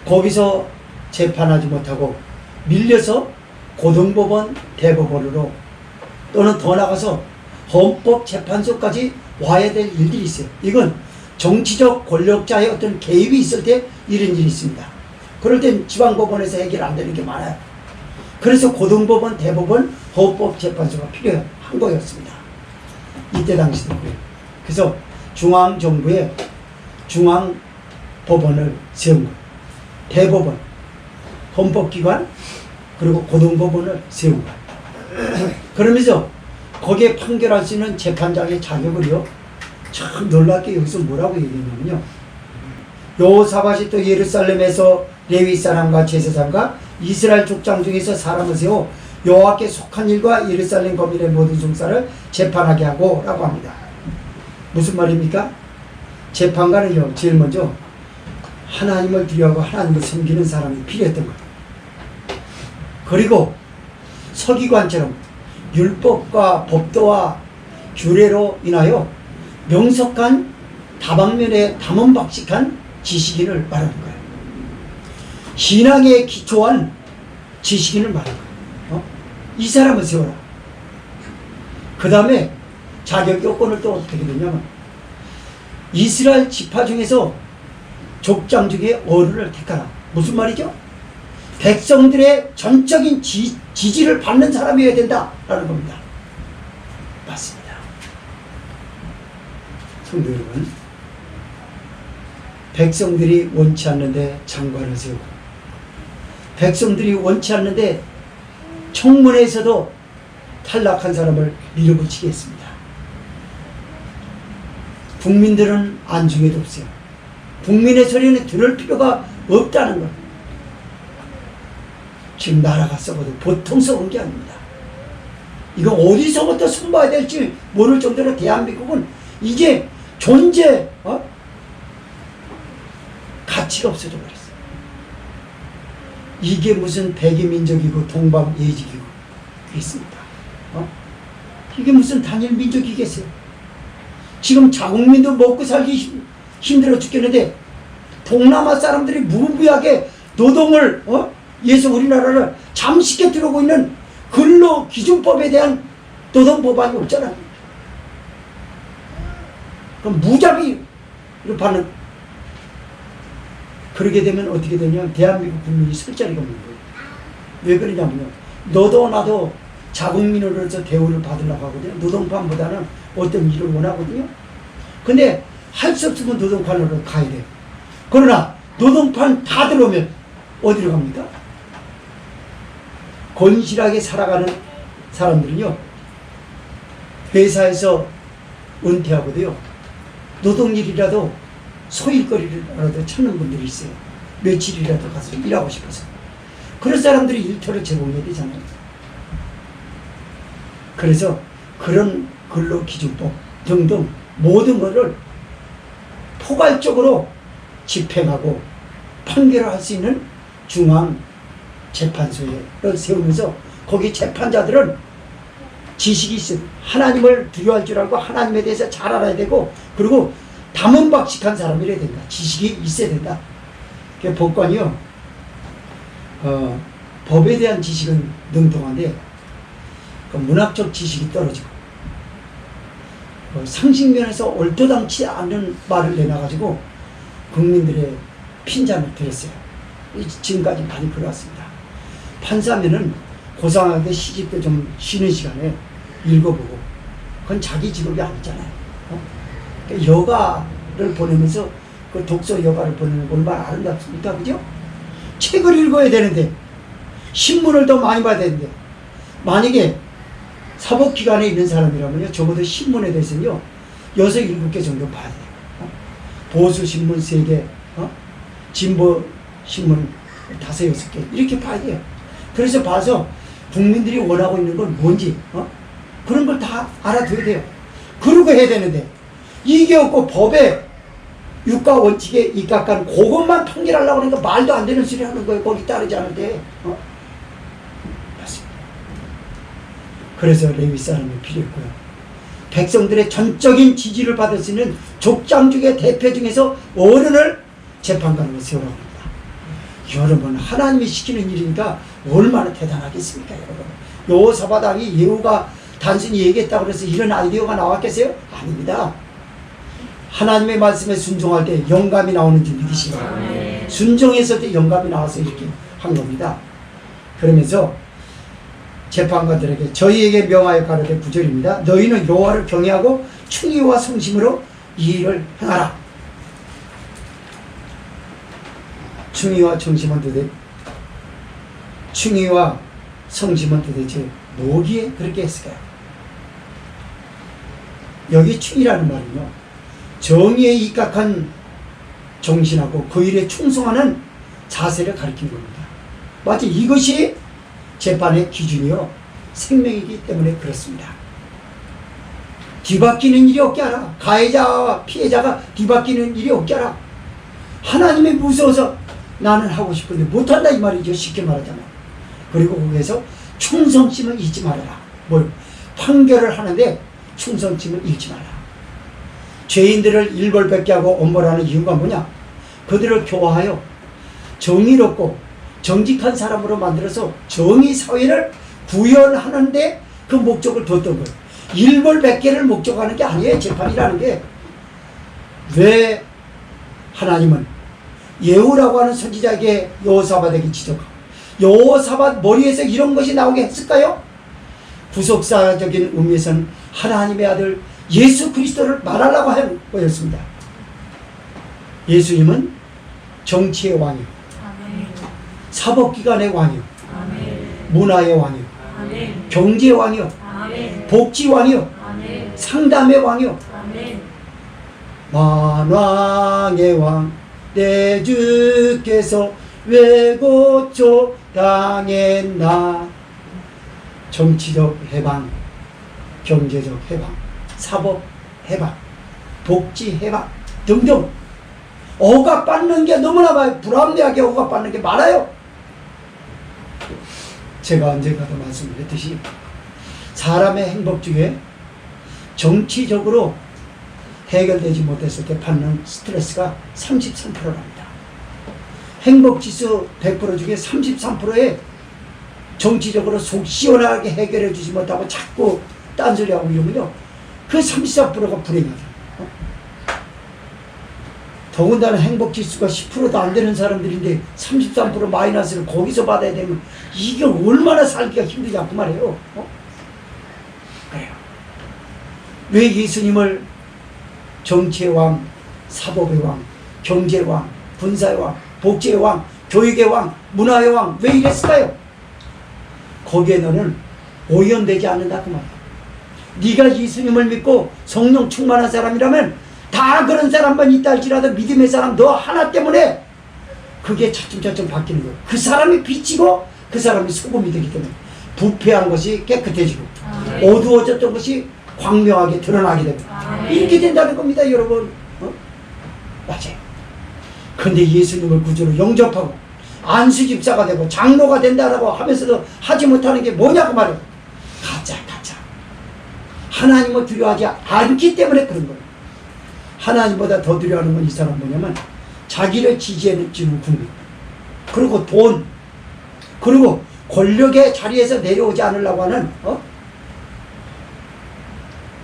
A: 거기서 재판하지 못하고 밀려서 고등법원, 대법원으로 또는 더 나가서 헌법재판소까지 와야 될 일들이 있어요. 이건 정치적 권력자의 어떤 개입이 있을 때 이런 일이 있습니다. 그럴 땐 지방법원에서 해결 안 되는 게 많아요. 그래서 고등법원, 대법원, 헌법재판소가 필요한 거였습니다. 이때 당시도 그래요. 그래서 중앙정부에 중앙법원을 세운 거예요. 대법원, 헌법기관, 그리고 고등법원을 세운 거예요. 그러면서 거기에 판결할 수 있는 재판장의 자격을요, 참 놀랍게 여기서 뭐라고 얘기했냐면요. 여호사밧이 또 예루살렘에서 레위 사람과 제사장과 이스라엘 족장 중에서 사람을 세워 여호와께 속한 일과 예루살렘 거민의 모든 송사를 재판하게 하고 라고 합니다. 무슨 말입니까? 재판관은요, 제일 먼저 하나님을 두려워하고 하나님을 섬기는 사람이 필요했던 거예요. 그리고 서기관처럼 율법과 법도와 규례로 인하여 명석한 다방면에 담음박식한 지식인을 말하는 거예요. 신앙에 기초한 지식인을 말하는 거예요. 이 사람을 세워라. 그 다음에 자격 요건을 또 어떻게 되냐면 이스라엘 지파 중에서 족장 중에 어른을 택하라. 무슨 말이죠? 백성들의 전적인 지지를 받는 사람이어야 된다라는 겁니다. 맞습니다. 성도 여러분, 백성들이 원치 않는데 장관을 세우고 백성들이 원치 않는데 청문회에서도 탈락한 사람을 밀어붙이게 했습니다. 국민들은 안중에도 없어요. 국민의 소리는 들을 필요가 없다는 것. 지금 나라가 썩어도 보통 썩은 게 아닙니다. 이거 어디서부터 손봐야 될지 모를 정도로 대한민국은 이제 존재 가치가 없어져 버렸어요. 이게 무슨 백이민족이고 동방예지기고 그랬습니다. 이게 무슨 단일 민족이겠어요. 지금 자국민도 먹고 살기 힘들어 죽겠는데 동남아 사람들이 무분별하게 노동을 위해서 우리나라를 잠식해 들어오고 있는 근로기준법에 대한 노동 법안이 없잖아요. 그럼 무작위로 받는. 그러게 되면 어떻게 되냐면 대한민국 국민이 설 자리가 없는 거예요. 왜 그러냐면요, 너도 나도 자국민으로서 대우를 받으려고 하거든요. 노동판보다는 어떤 일을 원하거든요. 근데 할 수 없으면 노동판으로 가야 돼요. 그러나 노동판 다 들어오면 어디로 갑니까? 건실하게 살아가는 사람들은요, 회사에서 은퇴하고도요, 노동일이라도 소일거리라도 찾는 분들이 있어요. 며칠이라도 가서 일하고 싶어서. 그런 사람들이 일터를 제공해야 되잖아요. 그래서 그런 근로기준법 등등 모든 것을 포괄적으로 집행하고 판결할 수 있는 중앙재판소를 세우면서 거기 재판자들은 지식이 있어요. 하나님을 두려워할 줄 알고 하나님에 대해서 잘 알아야 되고, 그리고 담음박식한 사람이라야 된다. 지식이 있어야 된다. 법관이요, 법에 대한 지식은 능통한데 문학적 지식이 떨어지고 상식면에서 얼토당치 않은 말을 내놔가지고 국민들의 핀잔을 들었어요. 지금까지 많이 그래왔습니다. 판사면은 고상하게 시집도 좀 쉬는 시간에 읽어보고, 그건 자기 직업이 아니잖아요. 여가를 보내면서 그 독서 여가를 보내는 거 얼마나 아름답습니까? 그죠? 책을 읽어야 되는데, 신문을 더 많이 봐야 되는데, 만약에 사법기관에 있는 사람이라면요, 적어도 신문에 대해서는요, 6, 7개 정도 봐야 돼요. 보수신문 3개, 진보신문 5, 6개, 이렇게 봐야 돼요. 그래서 봐서 국민들이 원하고 있는 건 뭔지, 그런 걸 다 알아둬야 돼요. 그러고 해야 되는데, 이게 없고 법에 유가 원칙에 입각한 그것만 판결하려고 하니까 말도 안 되는 소리 하는 거예요. 거기 따르지 않을 때. 맞습니다. 그래서 레위 사람이 필요했고요. 백성들의 전적인 지지를 받을 수 있는 족장족의 대표 중에서 어른을 재판관으로 세우라고 합니다. 여러분, 하나님이 시키는 일이니까 얼마나 대단하겠습니까, 여러분. 여호사밧 왕이 예후가 단순히 얘기했다고 해서 이런 아이디어가 나왔겠어요? 아닙니다. 하나님의 말씀에 순종할 때 영감이 나오는 줄 믿으시고, 순종했을 때 영감이 나와서 이렇게 한 겁니다. 그러면서 재판관들에게 저희에게 명하여 가르되 9절입니다. 너희는 여호와를 경외하고 충의와 성심으로 이 일을 행하라. 충의와 성심은 도대체 뭐기에 그렇게 했을까요? 여기 충의라는 말은요, 정의에 입각한 정신하고 그 일에 충성하는 자세를 가리킨 겁니다. 마치 이것이 재판의 기준이요, 생명이기 때문에 그렇습니다. 뒤바뀌는 일이 없게 하라. 가해자와 피해자가 뒤바뀌는 일이 없게 하라. 하나님이 무서워서 나는 하고 싶은데 못한다, 이 말이죠. 쉽게 말하자면. 그리고 거기에서 충성심을 잊지 말아라. 뭘? 판결을 하는데 충성심을 잃지 말라. 죄인들을 일벌백계 하고 엄벌하는 이유가 뭐냐? 그들을 교화하여 정의롭고 정직한 사람으로 만들어서 정의사회를 구현하는데 그 목적을 뒀던 거예요. 일벌백계를 목적하는 게 아니에요, 재판이라는 게. 왜 하나님은 예후라고 하는 선지자에게 여호사밧에게 지적하고 여호사밧 머리에서 이런 것이 나오게 했을까요? 구속사적인 의미에서는 하나님의 아들 예수 그리스도를 말하려고 한 거였습니다. 예수님은 정치의 왕이요, 사법기관의 왕이요, 문화의 왕이요, 경제의 왕이요, 복지 왕이요, 상담의 왕이요, 만왕의 왕 내 주께서 왜 고쳐 당했나. 정치적 해방, 경제적 해방, 사법 해방, 복지 해방 등등 억압받는 게 너무나 많아요. 불합리하게 억압받는 게 많아요. 제가 언젠가도 말씀드렸듯이 사람의 행복 중에 정치적으로 해결되지 못했을 때 받는 스트레스가 33%랍니다. 행복지수 100% 중에 33%에 정치적으로 속 시원하게 해결해 주지 못하고 자꾸 딴소리하고 이러면요, 그 34%가 불행하다. 더군다나 행복지수가 10%도 안 되는 사람들인데 33% 마이너스를 거기서 받아야 되면 이게 얼마나 살기가 힘들냐 그 말이에요. 그래요. 왜 예수님을 정치의 왕, 사법의 왕, 경제의 왕, 군사의 왕, 복지의 왕, 교육의 왕, 문화의 왕, 왜 이랬을까요? 거기에 너는 오염되지 않는다 그 말이에요. 네가 예수님을 믿고 성령 충만한 사람이라면 다 그런 사람만 있다 할지라도 믿음의 사람 너 하나 때문에 그게 차츰차츰 바뀌는 거예요. 그 사람이 비치고 그 사람이 소금이 되기 때문에 부패한 것이 깨끗해지고 어두워졌던 것이 광명하게 드러나게 됩니다. 이렇게 된다는 겁니다, 여러분. 맞아요. 근데 예수님을 구주로 영접하고 안수집사가 되고 장로가 된다라고 하면서도 하지 못하는 게 뭐냐고 말이에요. 가짜. 하나님을 두려워하지 않기 때문에 그런 거예요. 하나님보다 더 두려워하는 건 이 사람 뭐냐면 자기를 지지해주는 국민, 그리고 돈, 그리고 권력의 자리에서 내려오지 않으려고 하는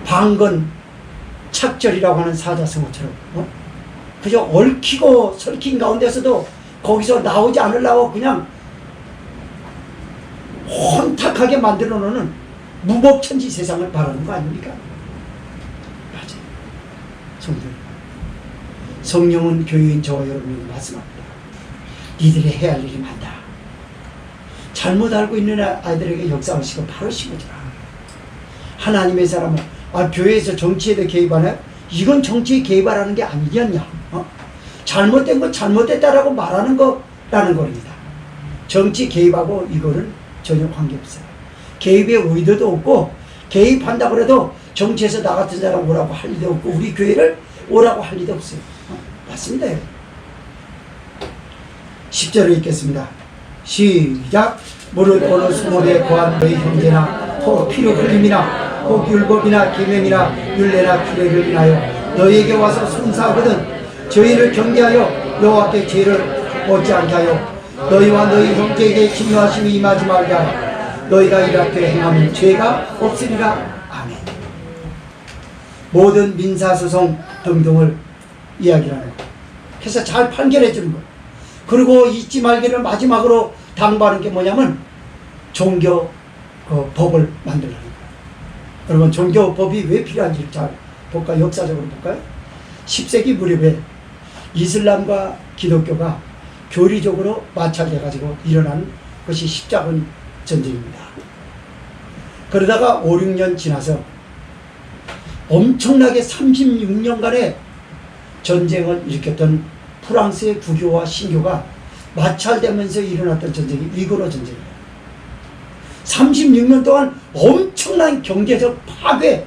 A: 방건 착절이라고 하는 사자성어처럼 그저 얽히고 설킨 가운데서도 거기서 나오지 않으려고 그냥 혼탁하게 만들어 놓는 무법천지 세상을 바라는 거 아닙니까? 맞아요. 성도, 성령은 교회인 저와 여러분에게 말씀합니다. 니들이 해야 할 일이 많다. 잘못 알고 있는 아이들에게 역사하시고 바로 심어주라. 하나님의 사람은 교회에서 정치에도 개입하나요? 이건 정치에 개입하라는 게 아니겠냐? 잘못된 건 잘못됐다라고 말하는 거라는 겁니다. 정치 개입하고 이거는 전혀 관계없어요. 개입의 의도도 없고, 개입한다고 해도 정치에서 나 같은 사람 오라고 할 리도 없고 우리 교회를 오라고 할 리도 없어요. 맞습니다. 10절을 읽겠습니다. 시작. 무릇 어느 수모에 거한 너희 형제나 토 피로 흘림이나 혹 율법이나 계명이나 율례나 규례를 인하여 너희에게 와서 송사하거든 저희를 경계하여 여호와께 죄를 얻지 않게 하여 너희와 너희 형제에게 중요하심이 임하지 말게 하라. 너희가 이렇게 행하면 죄가 없으리라. 아멘. 모든 민사소송 등등을 이야기하는 것. 그래서 잘 판결해 주는 것. 그리고 잊지 말기를 마지막으로 당부하는 게 뭐냐면 종교 법을 만들라는 거예요. 여러분, 종교법이 왜 필요한지 잘 볼까요? 역사적으로 볼까요? 10세기 무렵에 이슬람과 기독교가 교리적으로 마찰돼 가지고 일어난 것이 십자군 전쟁입니다. 그러다가 5, 6년 지나서 엄청나게 36년간의 전쟁을 일으켰던 프랑스의 구교와 신교가 마찰되면서 일어났던 전쟁이 위고르 전쟁이에요. 36년 동안 엄청난 경제적 파괴,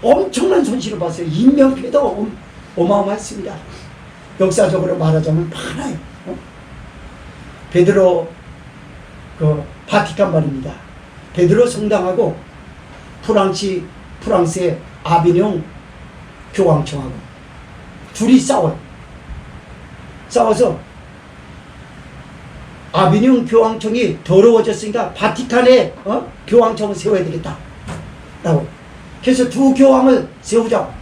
A: 엄청난 손실을 봤어요. 인명피해도 어마어마했습니다. 역사적으로 말하자면 많아요. 베드로 바티칸 말입니다. 베드로 성당하고 프랑스의 아비뇽 교황청하고 둘이 싸워서 아비뇽 교황청이 더러워졌으니까 바티칸에 교황청을 세워야 되겠다 라고. 그래서 두 교황을 세우자고.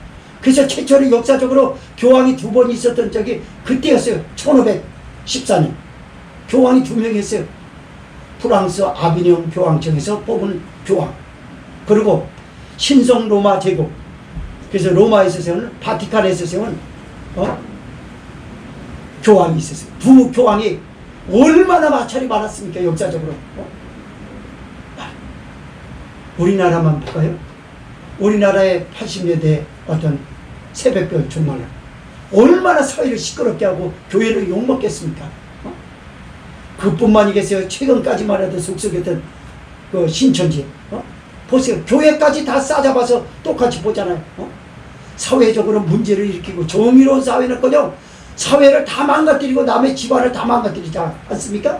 A: 그래서 최초로 역사적으로 교황이 두 번 있었던 적이 그때였어요. 1514년 교황이 두 명이었어요. 프랑스 아비뇽 교황청에서 뽑은 교황, 그리고 신성 로마 제국, 그래서 로마에서 세운, 바티칸에서 세운 교황이 있었어요. 두 교황이 얼마나 마찰이 많았습니까? 역사적으로. 우리나라만 볼까요? 우리나라의 80년대 어떤 새벽별 종말을 얼마나 사회를 시끄럽게 하고 교회를 욕먹겠습니까? 그뿐만이겠어요. 최근까지만 해도 속속했던 그 신천지. 보세요. 교회까지 다 싸잡아서 똑같이 보잖아요. 사회적으로 문제를 일으키고 정의로운 사회는커녕 사회를 다 망가뜨리고 남의 집안을 다 망가뜨리지 않습니까?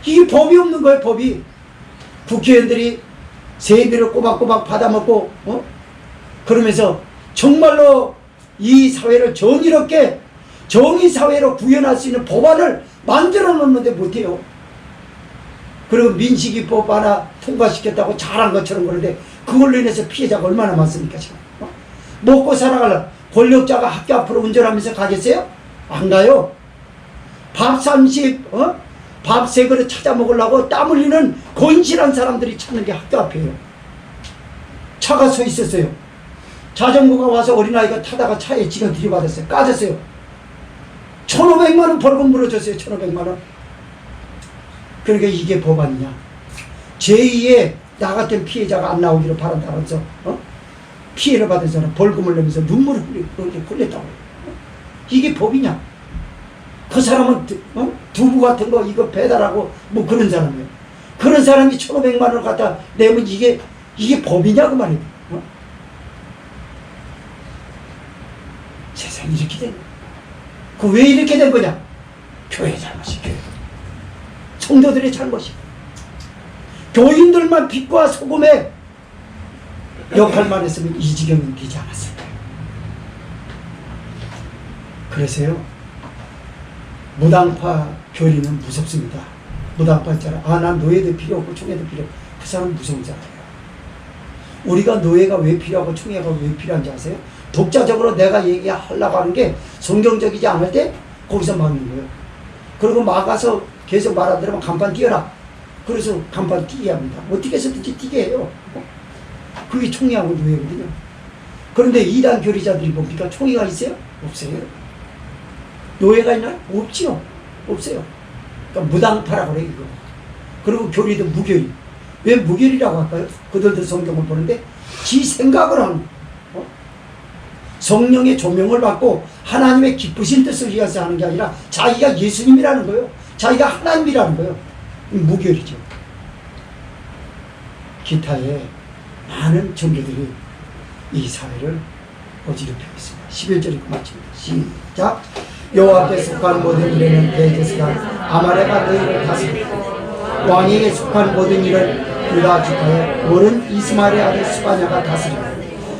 A: 이게 법이 없는 거예요. 법이. 국회의원들이 세비를 꼬박꼬박 받아먹고 그러면서 정말로 이 사회를 정의롭게 정의사회로 구현할 수 있는 법안을 만들어 놓는데 못해요. 그리고 민식이법 하나 통과시켰다고 잘한 것처럼 그러는데 그걸로 인해서 피해자가 얼마나 많습니까 지금? 먹고 살아가려 권력자가 학교 앞으로 운전하면서 가겠어요? 안 가요. 밥 30, 밥 3그릇 찾아 먹으려고 땀 흘리는 건실한 사람들이 찾는 게 학교 앞이에요. 차가 서 있었어요. 자전거가 와서 어린아이가 타다가 차에 지가 들이받았어요. 까졌어요. 1,500만원 벌금 물어줬어요. 1,500만원. 그러니까 이게 법 아니냐. 제2의 나 같은 피해자가 안 나오기를 바란다면서 피해를 받은 사람 벌금을 내면서 눈물을 흘렸다고. 이게 법이냐? 그 사람은 두부 같은 거 이거 배달하고 뭐 그런 사람이에요. 그런 사람이 1,500만 원을 갖다 내면 이게 법이냐 그 말이에요. 세상이 이렇게 된 거야. 그 왜 이렇게 된 거냐? 교회 잘못이, 교회. 성도들의 잘못이. 교인들만 빛과 소금의 역할만 했으면 이 지경은 되지 않았을 거예요. 그래서요, 무당파 교리는 무섭습니다. 무당파 있잖아요. 난 노예도 필요 없고 총회도 필요 없고. 그 사람은 무서운 사람이에요. 우리가 노예가 왜 필요하고 총회가 왜 필요한지 아세요? 독자적으로 내가 얘기하려고 하는 게 성경적이지 않을 때 거기서 막는 거예요. 그리고 막아서 계속 말 안 들으면 간판 띄어라. 그래서 간판 띄게 합니다. 어떻게 해서든지 띄게 해요. 그게 총회하고 노예거든요. 그런데 이단 교리자들이 뭡니까? 총회가 있어요? 없어요. 노예가 있나요? 없지요. 없어요. 그러니까 무당파라고 그래요, 이거. 그리고 교리도 무교리. 왜 무교리라고 할까요? 그들도 성경을 보는데 지 생각을 하는 거예요. 성령의 조명을 받고 하나님의 기쁘신 뜻을 위해서 하는 게 아니라 자기가 예수님이라는 거예요. 자기가 하나님이라는 거예요. 무교리죠. 기타의 많은 종교들이 이 사회를 어지럽히고 있습니다. 11절이 마칩니다. 시작. 여호와께 속한 모든 일에는 대제사장 아말렉가 너희를 다스리고 왕에게 속한 모든 일을 유다 지파의 오른 이스마엘의 아들 스바냐가 다스리고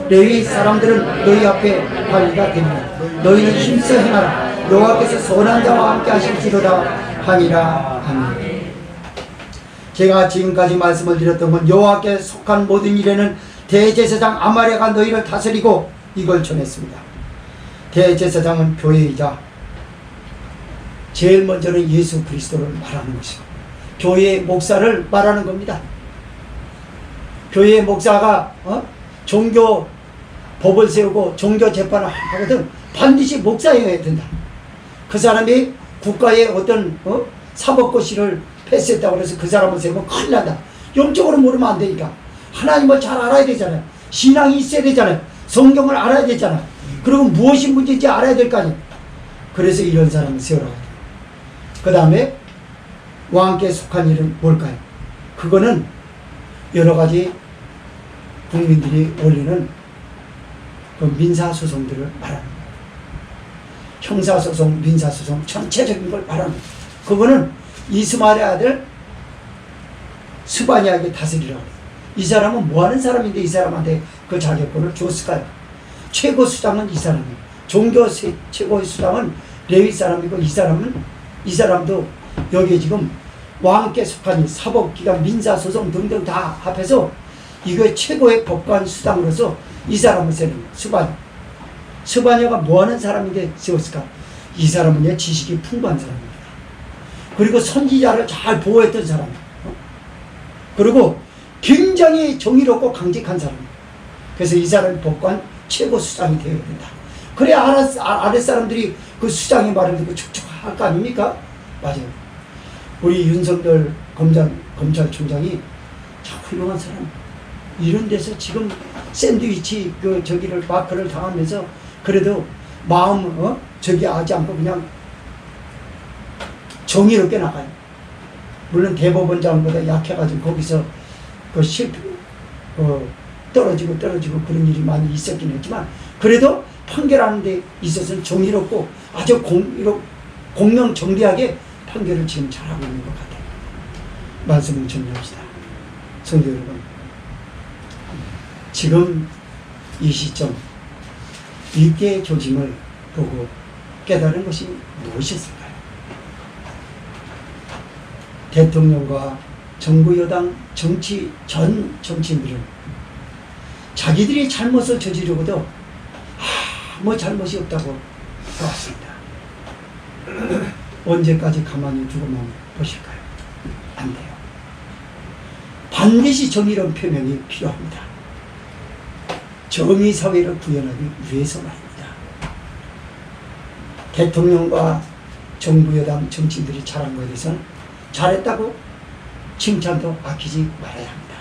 A: 레위 사람들은 너희 앞에 관리가 되리라. 너희는 힘써 행하라. 여호와께서 선한 자와 함께 하실지로다 하니라. 아멘. 제가 지금까지 말씀을 드렸던 건 여호와께 속한 모든 일에는 대제사장 아말렉가 너희를 다스리고 이걸 전했습니다. 대제사장은 교회이자 제일 먼저는 예수 그리스도를 말하는 것이고 교회의 목사를 말하는 겁니다. 교회의 목사가 종교 법을 세우고 종교 재판을 하거든 반드시 목사여야 된다. 그 사람이 국가의 어떤 사법고시를 패스했다고 해서 그 사람을 세우면 큰일 난다. 영적으로 모르면 안 되니까 하나님을 잘 알아야 되잖아요. 신앙이 있어야 되잖아요. 성경을 알아야 되잖아요. 그리고 무엇이 문제인지 알아야 될 거 아니에요. 그래서 이런 사람을 세우라고 해요. 그 다음에 왕께 속한 일은 뭘까요? 그거는 여러 가지 국민들이 올리는 그 민사소송들을 말하는 거예요. 형사소송, 민사소송 전체적인 걸 말하는 거예요. 그거는 이스마엘의 아들 스바냐에게 다스리라고 해요. 이 사람은 뭐하는 사람인데 이 사람한테 그 자격권을 줬을까요? 최고 수장은 이 사람이에요. 종교 최고의 수장은 레위 사람이고 이 사람도 여기에 지금 왕께 속한 사법기관, 민사소송 등등 다 합해서 이거의 최고의 법관 수장으로서 이 사람을 세는 거예요. 스바냐. 스바냐가 뭐하는 사람인데 세웠을까? 이 사람은 지식이 풍부한 사람입니다. 그리고 선지자를 잘 보호했던 사람이에요. 그리고 굉장히 정의롭고 강직한 사람이에요. 그래서 이 사람이 법관 최고 수장이 되어야 된다. 그래야 아랫사람들이 그 수장의 말을 듣고 촉촉할 거 아닙니까? 맞아요. 우리 윤석열 검찰총장이 참 훌륭한 사람. 이런 데서 지금 샌드위치 저기를 마크를 당하면서 그래도 마음 저기 하지 않고 그냥 정의롭게 나가요. 물론 대법원장보다 약해가지고 거기서 그 떨어지고 그런 일이 많이 있었긴 했지만 그래도 판결하는 데 있어서는 정의롭고 아주 공명정대하게 판결을 지금 잘하고 있는 것 같아요. 말씀을 정리합시다. 성도 여러분, 지금 이 시점 일개의 조짐을 보고 깨달은 것이 무엇이었을까요? 대통령과 정부 여당 전 정치인들은 자기들이 잘못을 저지르고도 아무 잘못이 없다고 해왔습니다. 언제까지 가만히 두고만 보실까요? 안 돼요. 반드시 정의로운 표명이 필요합니다. 정의사회를 구현하기 위해서 말입니다. 대통령과 정부 여당 정치인들이 잘한 것에 대해서는 잘했다고 칭찬도 아끼지 말아야 합니다.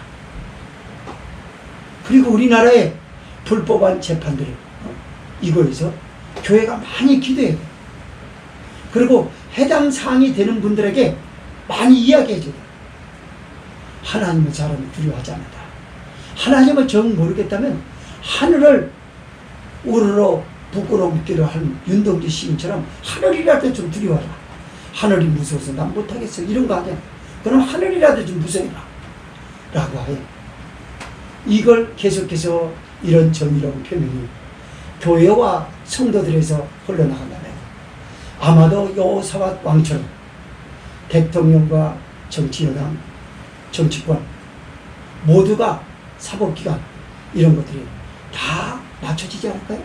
A: 그리고 우리나라의 불법한 재판들을 이거에서 교회가 많이 기도해야 돼요. 그리고 해당 사항이 되는 분들에게 많이 이야기해줘야 돼요. 하나님의 사람을 두려워하지 않는다. 하나님을 정 모르겠다면 하늘을 우러러 부끄러움기로 한 윤동주 시인처럼 하늘이라도 좀 두려워하라. 하늘이 무서워서 난 못하겠어. 이런 거 아니야. 그럼 하늘이라도 좀 무서워라. 라고 하여 이걸 계속해서 이런 정의로운 표명이 교회와 성도들에서 흘러나간다면 아마도 여호사밧 왕처럼 대통령과 정치여당, 정치권 모두가 사법기관 이런 것들이 다 맞춰지지 않을까요?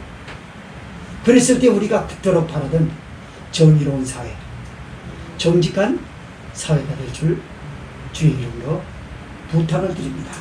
A: 그랬을 때 우리가 그토록 바라던 정의로운 사회, 정직한 사회가 될 줄 주의 이름으로 부탁을 드립니다.